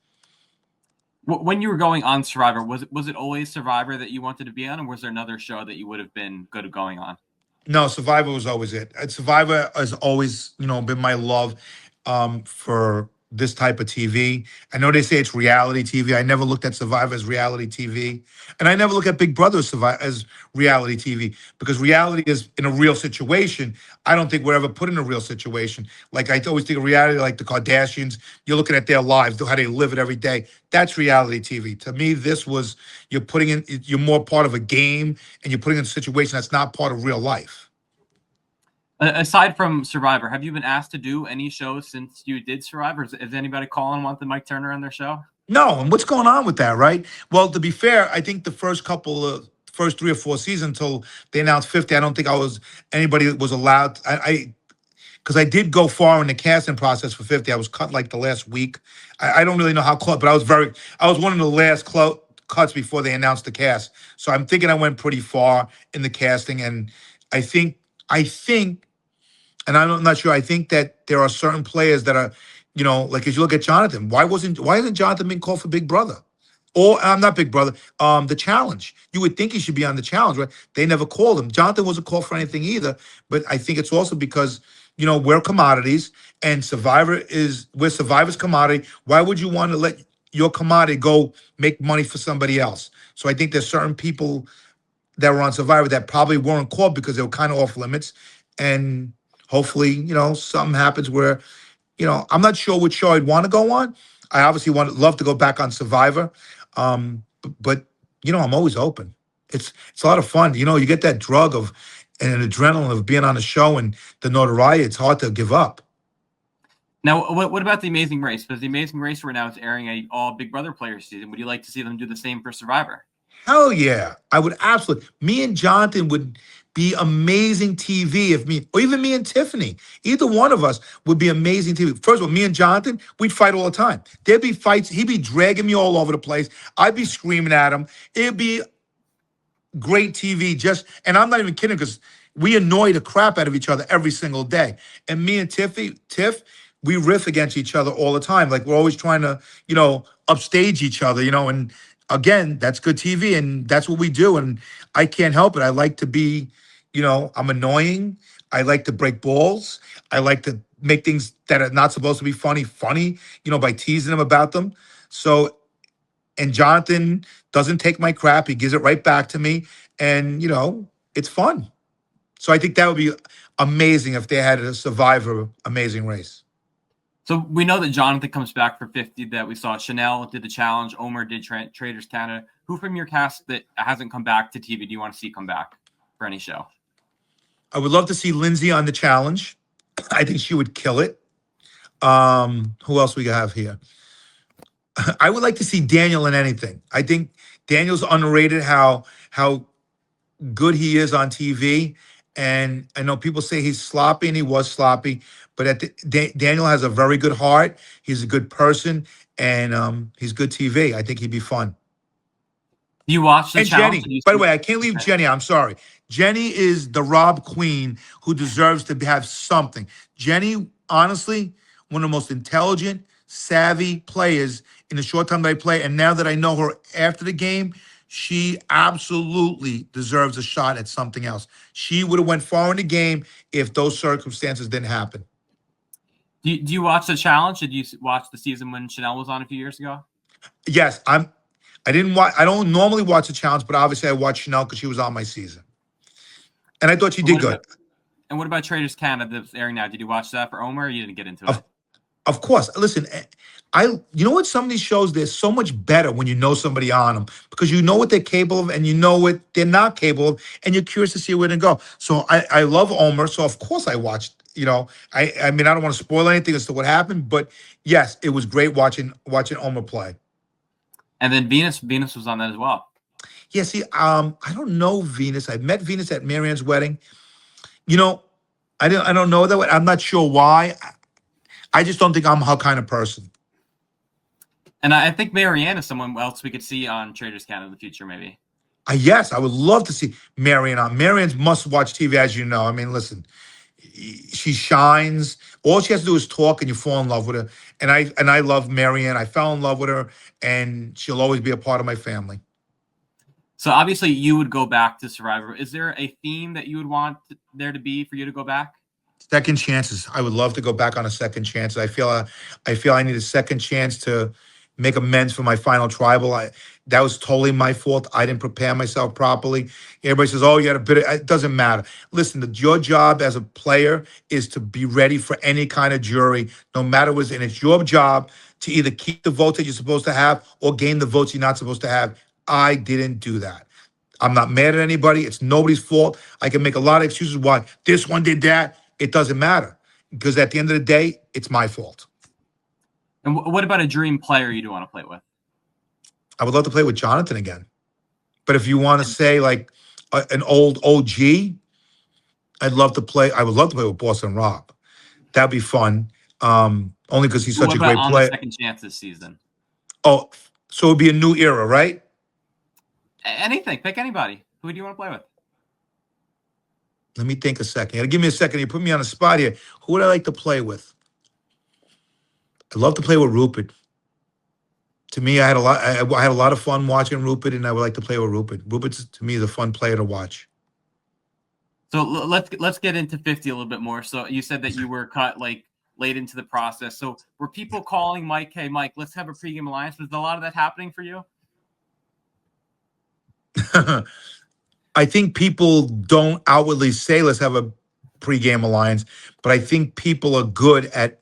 When you were going on Survivor, was it always Survivor that you wanted to be on, or was there another show that you would have been good at going on? No, Survivor was always it. Survivor has always, been my love for this type of TV. I know they say it's reality TV. I never looked at Survivor as reality TV, and I never look at Big Brother as reality TV because reality is in a real situation. I don't think we're ever put in a real situation. Like I always think of reality, like the Kardashians. You're looking at their lives, how they live it every day. That's reality TV. To me, this was you're more part of a game, and you're putting in a situation that's not part of real life. Aside from Survivor, have you been asked to do any shows since you did Survivor? Is anybody calling and wanting Mike Turner on their show? No, and what's going on with that, right? Well, to be fair, I think the first 3 or 4 seasons until they announced 50, I don't think anybody was allowed. Because I did go far in the casting process for 50. I was cut like the last week. I don't really know how close, but I was one of the last cuts before they announced the cast. So I'm thinking I went pretty far in the casting, and I think, and I'm not sure. I think that there are certain players that are, like as you look at Jonathan, why isn't Jonathan being called for Big Brother? Or I'm not Big Brother, the challenge. You would think he should be on the challenge, right? They never called him. Jonathan wasn't called for anything either. But I think it's also because, we're commodities and we're Survivor's commodity. Why would you want to let your commodity go make money for somebody else? So I think there's certain people that were on Survivor that probably weren't called because they were kind of off limits. And hopefully, something happens where, I'm not sure which show I'd want to go on. I obviously love to go back on Survivor. But I'm always open. It's a lot of fun. You get that drug of and an adrenaline of being on a show and the notoriety. It's hard to give up. Now, what about The Amazing Race? Because The Amazing Race right now is airing a all Big Brother players season. Would you like to see them do the same for Survivor? Hell yeah. I would absolutely. Me and Jonathan would be amazing TV or even me and Tiffany, either one of us would be amazing TV. First of all, me and Jonathan, we'd fight all the time. There'd be fights. He'd be dragging me all over the place. I'd be screaming at him. It'd be great TV. And I'm not even kidding because we annoy the crap out of each other every single day. And me and Tiff, we riff against each other all the time. Like we're always trying to, upstage each other, and again, that's good TV and that's what we do. And I can't help it. I like to be, I'm annoying. I like to break balls. I like to make things that are not supposed to be funny, by teasing them about them. So, and Jonathan doesn't take my crap. He gives it right back to me. And, it's fun. So I think that would be amazing if they had a Survivor Amazing Race. So we know that Jonathan comes back for 50, that we saw Chanel did the challenge, Omer did Traders Canada. Who from your cast that hasn't come back to TV do you want to see come back for any show? I would love to see Lindsay on the challenge. I think she would kill it. Who else we have here? I would like to see Daniel in anything. I think Daniel's underrated how good he is on TV. And I know people say he's sloppy, and he was sloppy, but Daniel has a very good heart. He's a good person, and he's good TV. I think he'd be fun. Do you watch the And challenge? Jenny, by the way, I can't leave Jenny. I'm sorry. Jenny is the Rob Queen who deserves to have something. Jenny, honestly, one of the most intelligent, savvy players in the short time that I play. And now that I know her after the game, she absolutely deserves a shot at something else. She would have went far in the game if those circumstances didn't happen. Do you watch the challenge? Did you watch the season when Chanel was on a few years ago? Yes, I didn't watch. I don't normally watch the challenge, but obviously I watched Chanel because she was on my season, and I thought she did good. And what about Traders Canada that's airing now? Did you watch that for Omer, or you didn't get into it? Of course. Listen, you know what? Some of these shows, they're so much better when you know somebody on them because you know what they're capable of and you know what they're not capable of, and you're curious to see where they go. So I love Omer, so of course I watched. You know, I mean, I don't want to spoil anything as to what happened, but yes, it was great watching Omer play. And then Venus was on that as well. Yeah, see, I don't know Venus. I met Venus at Marianne's wedding. You know, I don't know that way. I'm not sure why. I just don't think I'm her kind of person. And I think Marianne is someone else we could see on Traders Canada in the future, maybe. Yes, I would love to see Marianne on. Marianne's must-watch TV, as you know. I mean, listen, she shines. All she has to do is talk, and you fall in love with her. And I love Marianne. I fell in love with her, and she'll always be a part of my family. So obviously, you would go back to Survivor. Is there a theme that you would want there to be for you to go back? Second chances. I would love to go back on a second chance. I feel I need a second chance to make amends for my final tribal. That was totally my fault. I didn't prepare myself properly. Everybody says, "Oh, you had a bit." It doesn't matter. Listen, your job as a player is to be ready for any kind of jury, no matter what. And it's your job to either keep the votes that you're supposed to have or gain the votes you're not supposed to have. I didn't do that. I'm not mad at anybody. It's nobody's fault. I can make a lot of excuses why this one did that. It doesn't matter because at the end of the day, it's my fault. And what about a dream player you do want to play with? I would love to play with Jonathan again. But if you want to say like an old OG, I would love to play with Boston Rob. That'd be fun. Only because he's such a great player. Second chance this season. Oh, so it'd be a new era, right? Anything. Pick anybody. Who do you want to play with? Let me think a second. Give me a second. You put me on a spot here. Who would I like to play with? I'd love to play with Rupert. To me, I had a lot of fun watching Rupert, and I would like to play with Rupert. Rupert, to me, is a fun player to watch. So let's get into 50 a little bit more. So you said that you were cut like late into the process. So were people calling Mike, "Hey, Mike, let's have a pregame alliance"? Was a lot of that happening for you? I think people don't outwardly say, "Let's have a pregame alliance," but I think people are good at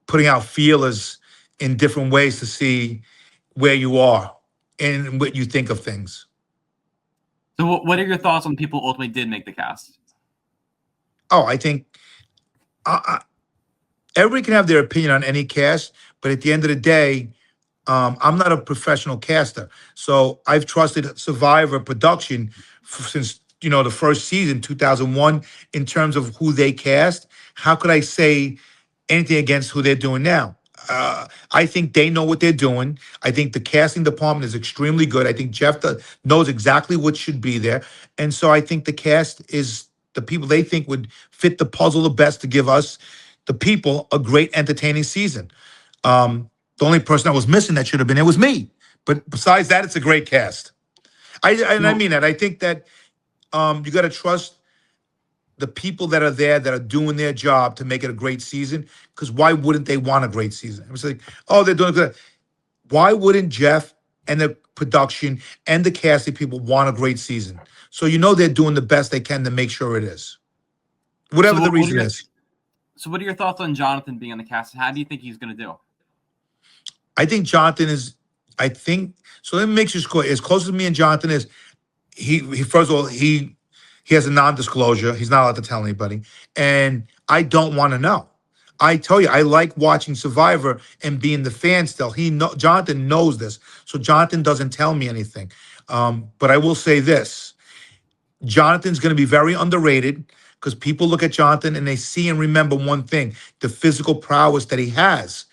putting out feelers in different ways to see where you are and what you think of things. So what are your thoughts on people who ultimately did make the cast? Oh, I think everybody can have their opinion on any cast, but at the end of the day, I'm not a professional caster. So I've trusted Survivor production since, the first season, 2001, in terms of who they cast. How could I say anything against who they're doing now? I think they know what they're doing. I think the casting department is extremely good. I think Jeff knows exactly what should be there. And so I think the cast is the people they think would fit the puzzle the best to give us, the people, a great entertaining season. The only person that was missing that should have been there was me. But besides that, it's a great cast. I mean that. I think that you got to trust the people that are there that are doing their job to make it a great season. Because why wouldn't they want a great season? It was like, oh, they're doing good. Why wouldn't Jeff and the production and the casting people want a great season. So you know they're doing the best they can to make sure it is. Whatever the reason is. So what are your thoughts on Jonathan being on the cast? How do you think he's going to do? I think Jonathan is, so let me make sure as close as me and Jonathan is, he first of all, he has a non-disclosure. He's not allowed to tell anybody. And I don't want to know. I tell you, I like watching Survivor and being the fan still. Jonathan knows this. So Jonathan doesn't tell me anything. But I will say this. Jonathan's going to be very underrated because people look at Jonathan and they see and remember one thing, the physical prowess that he has.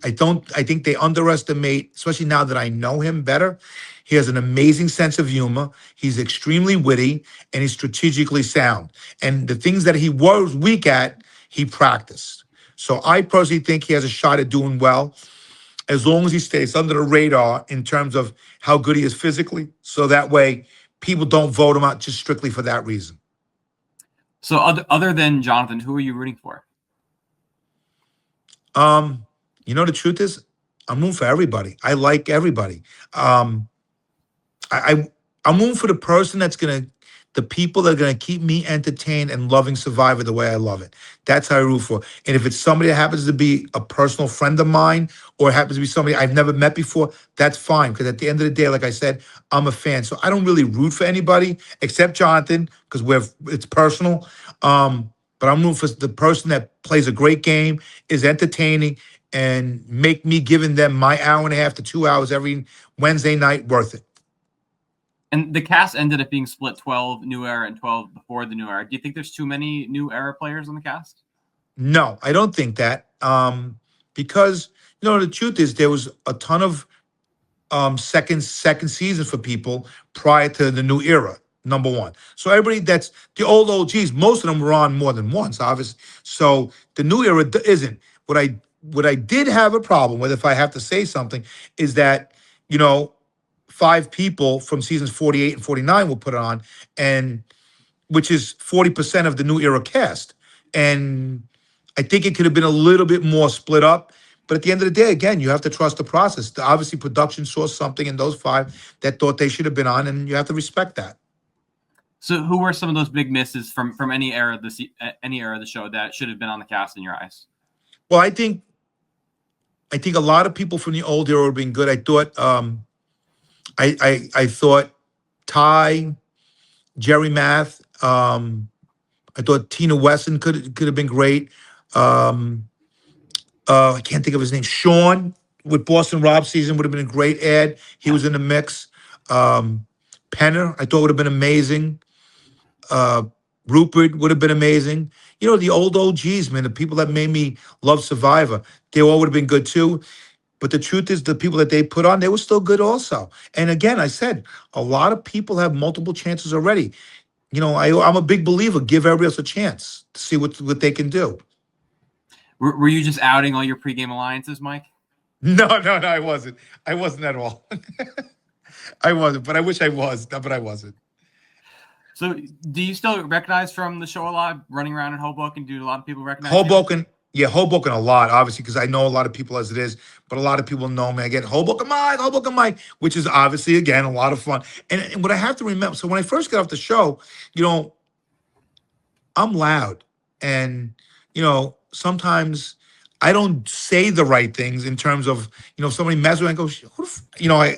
I think they underestimate, especially now that I know him better. He has an amazing sense of humor. He's extremely witty and he's strategically sound. And the things that he was weak at, he practiced. So I personally think he has a shot at doing well as long as he stays under the radar in terms of how good he is physically. So that way people don't vote him out just strictly for that reason. So other than Jonathan, who are you rooting for? You know, the truth is, I'm rooting for everybody. I like everybody. I'm rooting for the person the people that are gonna keep me entertained and loving Survivor the way I love it. That's how I root for. And if it's somebody that happens to be a personal friend of mine, or it happens to be somebody I've never met before, that's fine. Because at the end of the day, like I said, I'm a fan. So I don't really root for anybody except Jonathan, because it's personal. But I'm rooting for the person that plays a great game, is entertaining, and make me giving them my hour and a half to 2 hours every Wednesday night worth it. And the cast ended up being split 12 New Era and 12 before the New Era. Do you think there's too many New Era players on the cast? No, I don't think that. Because, you know, the truth is there was a ton of second season for people prior to the New Era, number one. So everybody that's the old OGs, most of them were on more than once, obviously. So the New Era isn't. What I did have a problem with, if I have to say something, is that, you know, 5 people from seasons 48 and 49 were put on, and which is 40% of the New Era cast. And I think it could have been a little bit more split up. But at the end of the day, again, you have to trust the process. Obviously, production saw something in those 5 that thought they should have been on, and you have to respect that. So who were some of those big misses from any era of the show that should have been on the cast in your eyes? Well, I think a lot of people from the old era would have been good. I thought I thought Ty, Jerry Math, I thought Tina Wesson could have been great. I can't think of his name. Sean with Boston Rob season would have been a great ad. He was in the mix. Penner, I thought would have been amazing. Rupert would have been amazing. You know, the old OGs, man, the people that made me love Survivor, they all would have been good too. But the truth is, the people that they put on, they were still good also. And again, I said, a lot of people have multiple chances already. You know, I'm a big believer, give everybody else a chance to see what they can do. Were you just outing all your pregame alliances, Mike? No, I wasn't. I wasn't at all. I wasn't, but I wish I was. No, but I wasn't. So do you still recognize from the show a lot, running around in Hoboken? Do a lot of people recognize Hoboken? You? Yeah, Hoboken a lot, obviously, because I know a lot of people as it is, but a lot of people know me. I get Hoboken Mike, which is obviously, again, a lot of fun. And what I have to remember, so when I first got off the show, you know, I'm loud. And, you know, sometimes I don't say the right things in terms of, you know, somebody messes with me and goes, you know,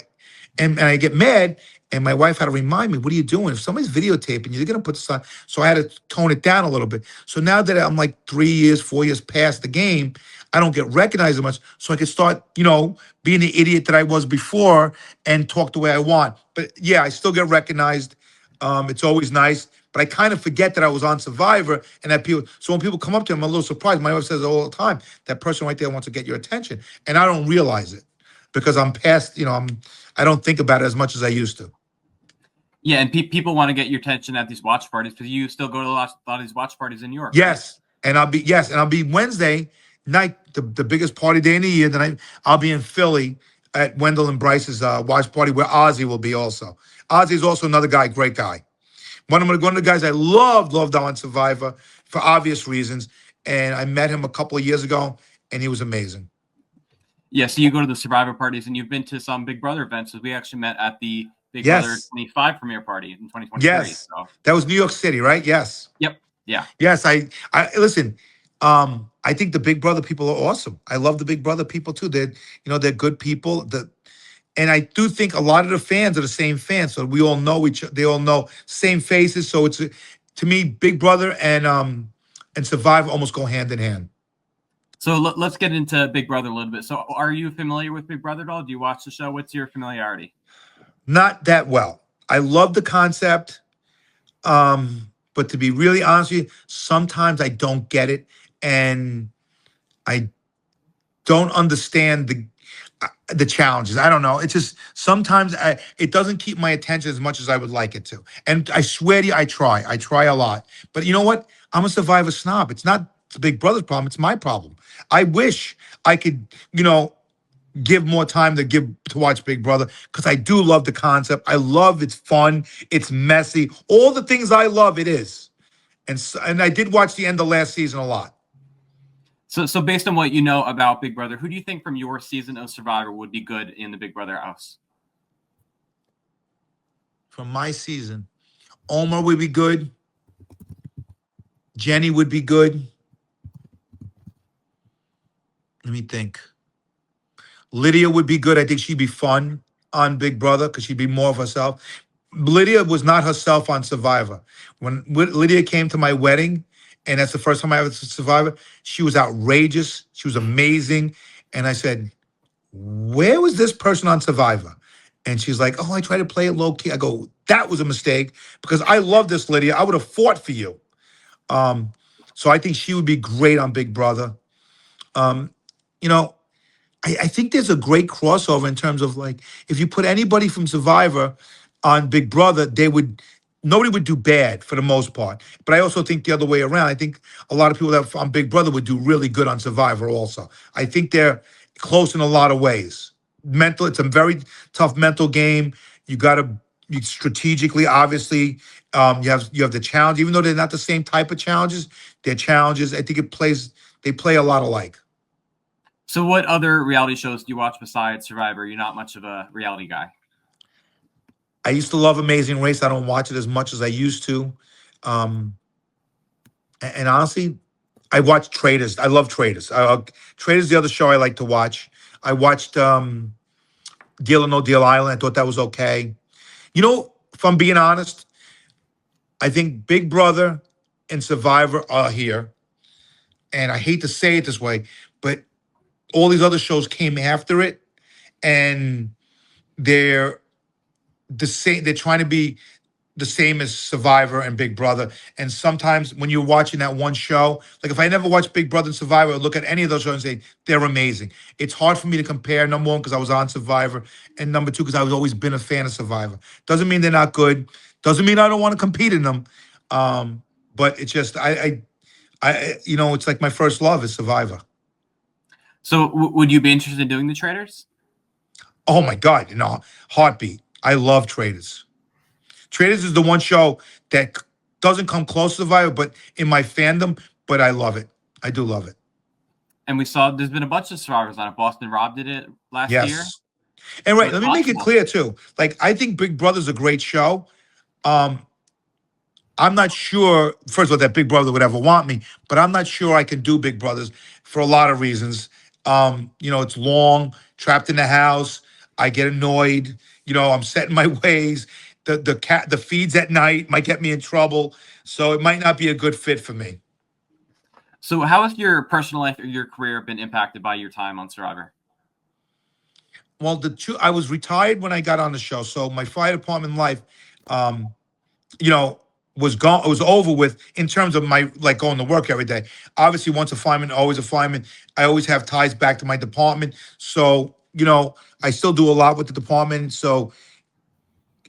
and I get mad. And my wife had to remind me, what are you doing? If somebody's videotaping you, you're going to put this on. So I had to tone it down a little bit. So now that I'm like 4 years past the game, I don't get recognized as much. So I can start, you know, being the idiot that I was before and talk the way I want. But yeah, I still get recognized. It's always nice. But I kind of forget that I was on Survivor and that people, so when people come up to me, I'm a little surprised. My wife says all the time, that person right there wants to get your attention. And I don't realize it because I'm past, you know, I don't think about it as much as I used to. Yeah, and people want to get your attention at these watch parties because you still go to a lot of these watch parties in New York. Yes, and I'll be Wednesday night, the biggest party day in the year. Then I'll be in Philly at Wendell and Bryce's watch party where Ozzy will be also. Ozzy is also another guy, great guy. One of the guys I loved on Survivor for obvious reasons, and I met him a couple of years ago, and he was amazing. Yeah, so you go to the Survivor parties, and you've been to some Big Brother events. So we actually met at the Big Brother Yes. 25 premiere party in 2023. Yes. So, That was New York City, right? Yes. yep, yeah. Yes. I listen. I think the Big Brother people are awesome. I love the Big Brother people too. They're good people. And I do think a lot of the fans are the same fans. So we all know they all know same faces. So to me, Big Brother and Survivor almost go hand in hand. So let's get into Big Brother a little bit. So are you familiar with Big Brother at all? Do you watch the show? What's your familiarity? Not that well. I love the concept. But to be really honest with you, sometimes I don't get it. And I don't understand the challenges. I don't know. It's just sometimes it doesn't keep my attention as much as I would like it to. And I swear to you, I try a lot. But you know what? I'm a Survivor snob. It's not the Big Brother's problem. It's my problem. I wish I could, give more time to watch Big Brother because I do love the concept. I love it's fun. It's messy. All the things I love, it is. And I did watch the end of last season a lot. So based on what you know about Big Brother, who do you think from your season of Survivor would be good in the Big Brother house? From my season, Omar would be good. Jenny would be good. Let me think. Lydia would be good. I think she'd be fun on Big Brother because she'd be more of herself. Lydia was not herself on Survivor. When Lydia came to my wedding, and that's the first time I ever saw Survivor, she was outrageous. She was amazing. And I said, where was this person on Survivor? And she's like, oh, I tried to play it low key. I go, that was a mistake because I love this, Lydia. I would have fought for you. So I think she would be great on Big Brother. I think there's a great crossover in terms of like, if you put anybody from Survivor on Big Brother, nobody would do bad for the most part. But I also think the other way around. I think a lot of people that are on Big Brother would do really good on Survivor also. I think they're close in a lot of ways. It's a very tough mental game. You got to strategically, obviously, you have the challenge, even though they're not the same type of challenges, they're challenges. I think they play a lot alike. So what other reality shows do you watch besides Survivor? You're not much of a reality guy. I used to love Amazing Race. I don't watch it as much as I used to. And honestly, I watch Traders. I love Traders. Traders is the other show I like to watch. I watched Deal or No Deal Island. I thought that was okay. If I'm being honest, I think Big Brother and Survivor are here. And I hate to say it this way, but all these other shows came after it, and they're the same. They're trying to be the same as Survivor and Big Brother. And sometimes when you're watching that one show, like if I never watched Big Brother and Survivor, I'd look at any of those shows and say, they're amazing. It's hard for me to compare, number one, because I was on Survivor, and number two, because I've always been a fan of Survivor. Doesn't mean they're not good. Doesn't mean I don't want to compete in them. But it's just, it's like my first love is Survivor. So would you be interested in doing the Traders? Oh my God, heartbeat. I love Traders. Traders is the one show that doesn't come close to Survivor, but in my fandom, but I love it. I do love it. And we saw there's been a bunch of Survivors on it. Boston Rob did it last year. And right, let me make it clear too. Like, I think Big Brother's a great show. I'm not sure, first of all, that Big Brother would ever want me, but I'm not sure I can do Big Brothers for a lot of reasons. It's long, trapped in the house. I get annoyed. I'm set in my ways. The feeds at night might get me in trouble. So it might not be a good fit for me. So how has your personal life or your career been impacted by your time on Survivor? Well, I was retired when I got on the show. So my fire department life, was gone. It was over with in terms of my going to work every day. Obviously, once a fireman, always a fireman. I always have ties back to my department. So, I still do a lot with the department. So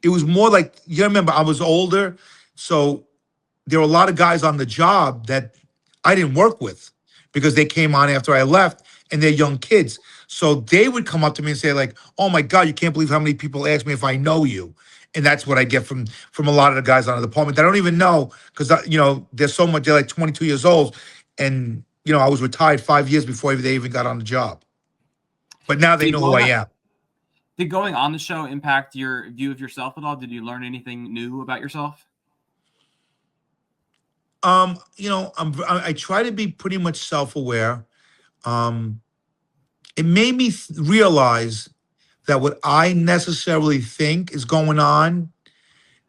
it was more like, you remember, I was older. So there were a lot of guys on the job that I didn't work with because they came on after I left, and they're young kids. So they would come up to me and say like, oh my God, you can't believe how many people ask me if I know you. And that's what I get from a lot of the guys on the department that I don't even know because, there's so much, they're like 22 years old. And, I was retired 5 years before they even got on the job. But now they Did know who I am. did going on the show impact your view of yourself at all? Did you learn anything new about yourself? I try to be pretty much self-aware. Um, it made me realize that what I necessarily think is going on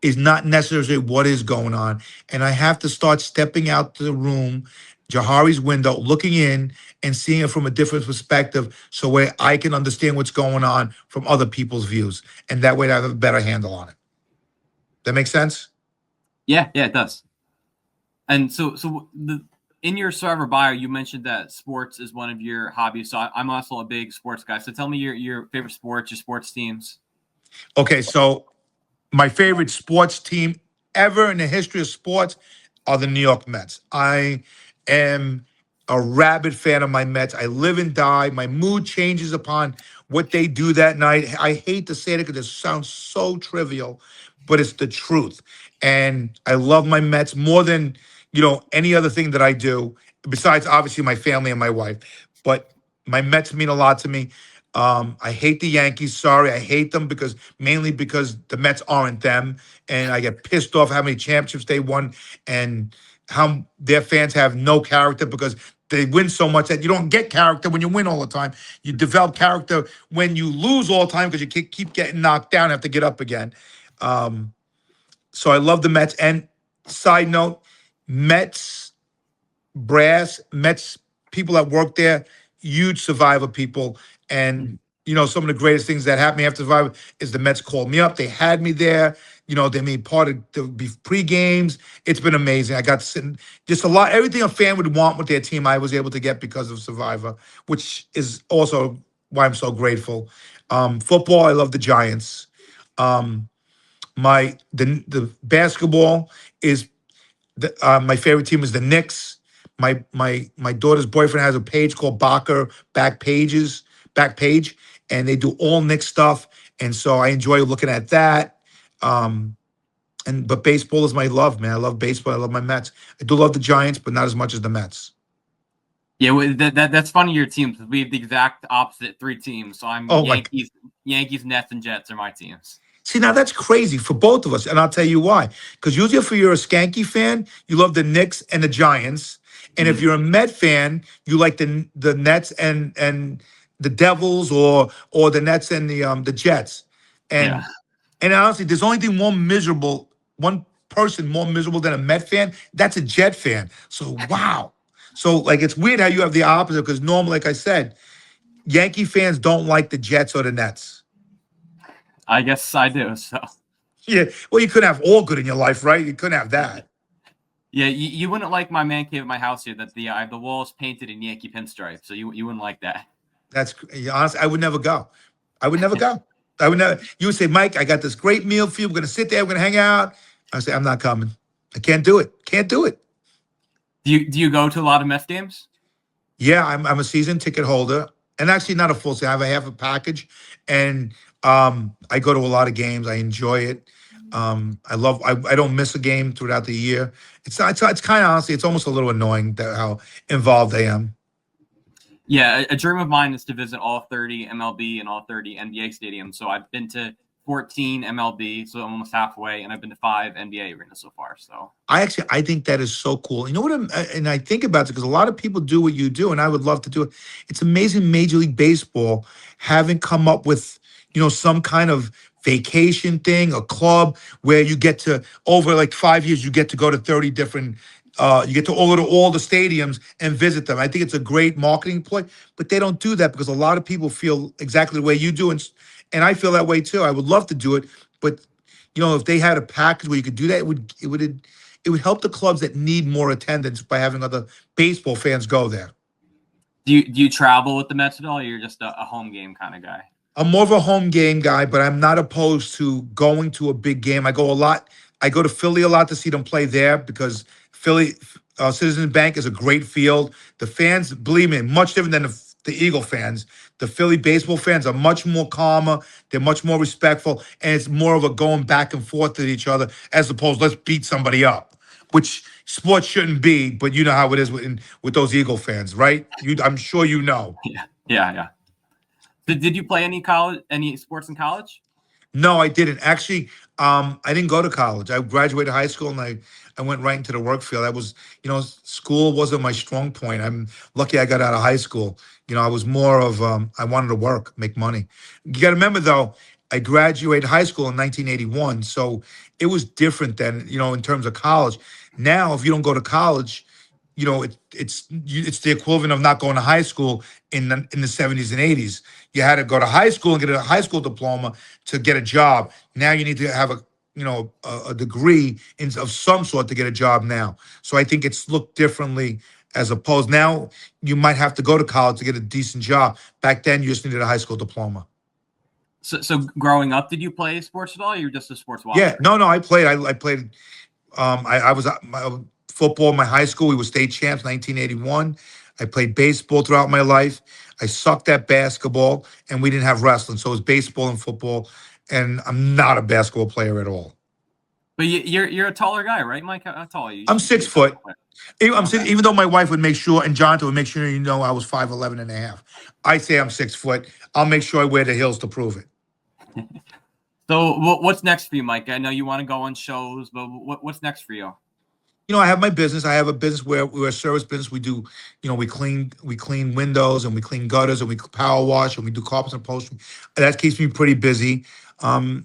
is not necessarily what is going on. And I have to start stepping out to the room, Jahari's window, looking in and seeing it from a different perspective so where I can understand what's going on from other people's views. And that way I have a better handle on it. That makes sense? Yeah, it does. And so in your Survivor bio, you mentioned that sports is one of your hobbies. So I'm also a big sports guy. So tell me your favorite sports, your sports teams. Okay, so my favorite sports team ever in the history of sports are the New York Mets. I am a rabid fan of my Mets. I live and die. My mood changes upon what they do that night. I hate to say it because it sounds so trivial, but it's the truth. And I love my Mets more than, any other thing that I do, besides obviously my family and my wife. But my Mets mean a lot to me. I hate the Yankees. Sorry, I hate them mainly because the Mets aren't them, and I get pissed off how many championships they won and how their fans have no character because they win so much that you don't get character when you win all the time. You develop character when you lose all the time because you keep getting knocked down and have to get up again. So I love the Mets. And side note, Mets brass, Mets people that work there, huge Survivor people. And, some of the greatest things that happened after Survivor is the Mets called me up. They had me there. They made part of the pre-games. It's been amazing. I got to sit in just everything a fan would want with their team, I was able to get because of Survivor, which is also why I'm so grateful. Football, I love the Giants. The basketball is my favorite team is the Knicks. My daughter's boyfriend has a page called Backpage, and they do all Knicks stuff, and so I enjoy looking at that. But baseball is my love, man. I love baseball. I love my Mets. I do love the Giants, but not as much as the Mets. Yeah, well, that's funny. Your teams. We have the exact opposite three teams. So I'm Yankees, Nets, and Jets are my teams. See, now that's crazy for both of us, and I'll tell you why. Because usually if you're a Skanky fan, you love the Knicks and the Giants. And if you're a Met fan, you like the Nets and the Devils or the Nets and the Jets. And honestly, there's only thing one person more miserable than a Met fan, that's a Jet fan. So wow. So it's weird how you have the opposite because normally, like I said, Yankee fans don't like the Jets or the Nets. I guess I do. So yeah, well, you couldn't have all good in your life, right? You couldn't have that. Yeah, you wouldn't like my man cave at my house here that I have the walls painted in Yankee pinstripe, so you wouldn't like that. That's honestly, I would never go. I would never go. I would never. You would say, Mike, I got this great meal for you. We're gonna sit there. We're gonna hang out. I say, I'm not coming. I can't do it. Can't do it. Do you go to a lot of Mets games? Yeah, I'm a season ticket holder, and actually not a full season. I have a half a package, and I go to a lot of games. I enjoy it. I don't miss a game throughout the year. It's kind of honestly, it's almost a little annoying how involved I am. Yeah, a dream of mine is to visit all 30 MLB and all 30 NBA stadiums. So I've been to 14 MLB, so I'm almost halfway, and I've been to 5 NBA arenas so far. So I think that is so cool. You know what? And I think about it because a lot of people do what you do, and I would love to do it. It's amazing Major League Baseball having come up with some kind of vacation thing, a club where you get to over 5 years, you get to go to 30 different. You get to go to all the stadiums and visit them. I think it's a great marketing play, but they don't do that because a lot of people feel exactly the way you do, and I feel that way too. I would love to do it, but if they had a package where you could do that, it would help the clubs that need more attendance by having other baseball fans go there. Do you travel with the Mets at all? Or you're just a home game kind of guy? I'm more of a home game guy, but I'm not opposed to going to a big game. I go a lot. I go to Philly a lot to see them play there because Philly Citizens Bank is a great field. The fans, believe me, much different than the Eagle fans. The Philly baseball fans are much more calmer. They're much more respectful, and it's more of a going back and forth with each other as opposed let's beat somebody up, which sports shouldn't be. But you know how it is with those Eagle fans, right? I'm sure you know. Yeah. Did you play any sports in college? No, I didn't. Actually, I didn't go to college. I graduated high school and I went right into the work field. I was, school wasn't my strong point. I'm lucky I got out of high school. I was more of, I wanted to work, make money. You got to remember though, I graduated high school in 1981. So it was different then, in terms of college. Now, if you don't go to college, it's the equivalent of not going to high school in the 70s and 80s. You had to go to high school and get a high school diploma to get a job. Now you need to have a degree of some sort to get a job now. So I think it's looked differently as opposed now you might have to go to college to get a decent job. Back then you just needed a high school diploma. So growing up, did you play sports at all? Or you're just a sports watcher? Yeah, no, I played. I played. I was football in my high school. We were state champs, 1981. I played baseball throughout my life. I sucked at basketball, and we didn't have wrestling, so it was baseball and football. And I'm not a basketball player at all. But you're a taller guy, right, Mike? How tall are you? I'm 6 foot. Okay. Even though my wife would make sure, and Jonathan would make sure, I was 5'11" and a half. I say I'm 6 foot. I'll make sure I wear the heels to prove it. So what's next for you, Mike? I know you want to go on shows, but what's next for you? I have my business. I have a business where we're a service business. We do, we clean windows and we clean gutters and we power wash and we do carpets and upholstery. That keeps me pretty busy. Other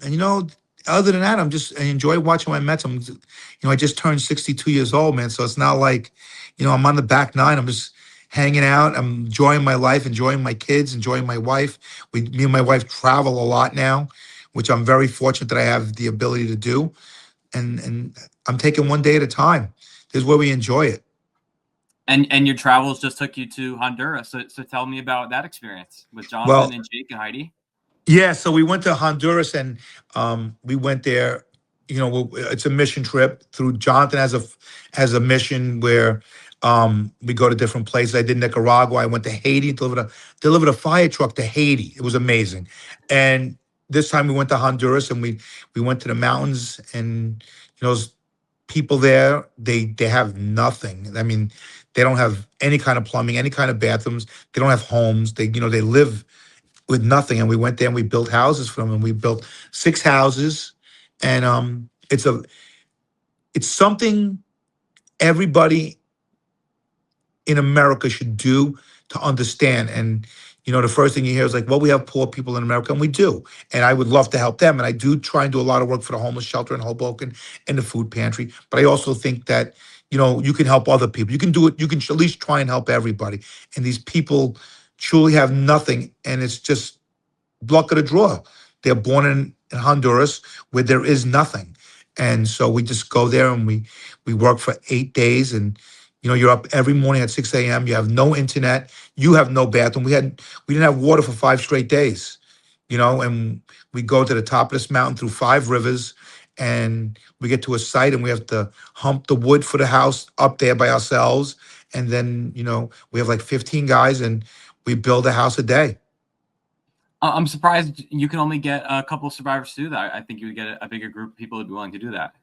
than that, I enjoy watching my Mets. I just turned 62 years old, man. So it's not like, I'm on the back nine. I'm just hanging out. I'm enjoying my life, enjoying my kids, enjoying my wife. Me and my wife travel a lot now, which I'm very fortunate that I have the ability to do. And I'm taking one day at a time. This is where we enjoy it. And your travels just took you to Honduras. So tell me about that experience with Jonathan and Jake and Heidi. Yeah, so we went to Honduras and we went there. It's a mission trip through Jonathan has a mission where we go to different places. I did Nicaragua. I went to Haiti, delivered a fire truck to Haiti. It was amazing. And this time we went to Honduras and we went to the mountains and those people there, they have nothing. I mean, they don't have any kind of plumbing, any kind of bathrooms. They don't have homes. They live with nothing. And we went there and we built houses for them and we built 6 houses. And it's something everybody in America should do to understand. And the first thing you hear is like, well, we have poor people in America, and we do. And I would love to help them. And I do try and do a lot of work for the homeless shelter in Hoboken and the food pantry. But I also think that, you can help other people. You can do it. You can at least try and help everybody. And these people truly have nothing. And it's just luck of the draw. They're born in Honduras where there is nothing. And so we just go there and we work for 8 days. And you're up every morning at 6 a.m. You have no internet. You have no bathroom. We didn't have water for 5 straight days, and we go to the top of this mountain through 5 rivers and we get to a site and we have to hump the wood for the house up there by ourselves. And then, we have like 15 guys and we build a house a day. I'm surprised you can only get a couple of survivors to do that. I think you would get a bigger group of people who'd be willing to do that.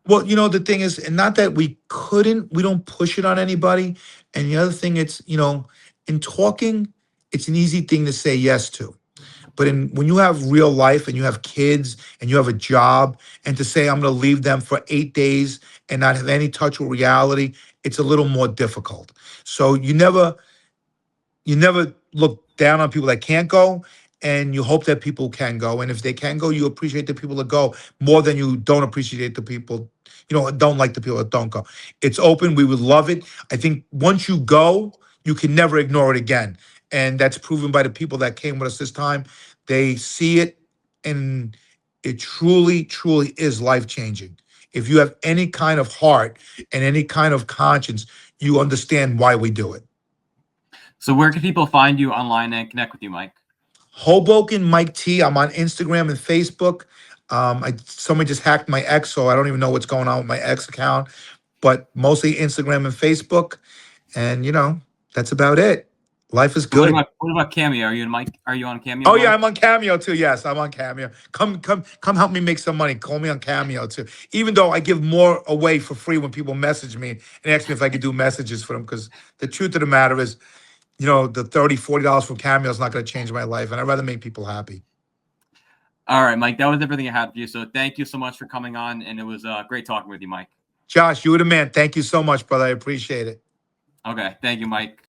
Well, the thing is, and not that we don't push it on anybody. And the other thing, it's, in talking, it's an easy thing to say yes to. But when you have real life and you have kids and you have a job and to say, I'm going to leave them for 8 days and not have any touch with reality, it's a little more difficult. So you never look down on people that can't go. And you hope that people can go. And if they can go, you appreciate the people that go more than you don't appreciate the people, don't like the people that don't go. It's open. We would love it. I think once you go, you can never ignore it again. And that's proven by the people that came with us this time. They see it and it truly, truly is life-changing. If you have any kind of heart and any kind of conscience, you understand why we do it. So where can people find you online and connect with you, Mike? Hoboken Mike T. I'm on Instagram and Facebook. Somebody just hacked my ex, so I don't even know what's going on with my ex account. But mostly Instagram and Facebook, and that's about it. Life is good. What about Cameo? Are you on Cameo? Oh yeah, I'm on Cameo too. Yes, I'm on Cameo. Come help me make some money. Call me on Cameo too. Even though I give more away for free when people message me and ask me if I could do messages for them, because the truth of the matter is, you know, the $30, $40 for Cameo is not going to change my life. And I'd rather make people happy. All right, Mike, that was everything I had for you. So thank you so much for coming on. And it was great talking with you, Mike. Josh, you were the man. Thank you so much, brother. I appreciate it. Okay. Thank you, Mike.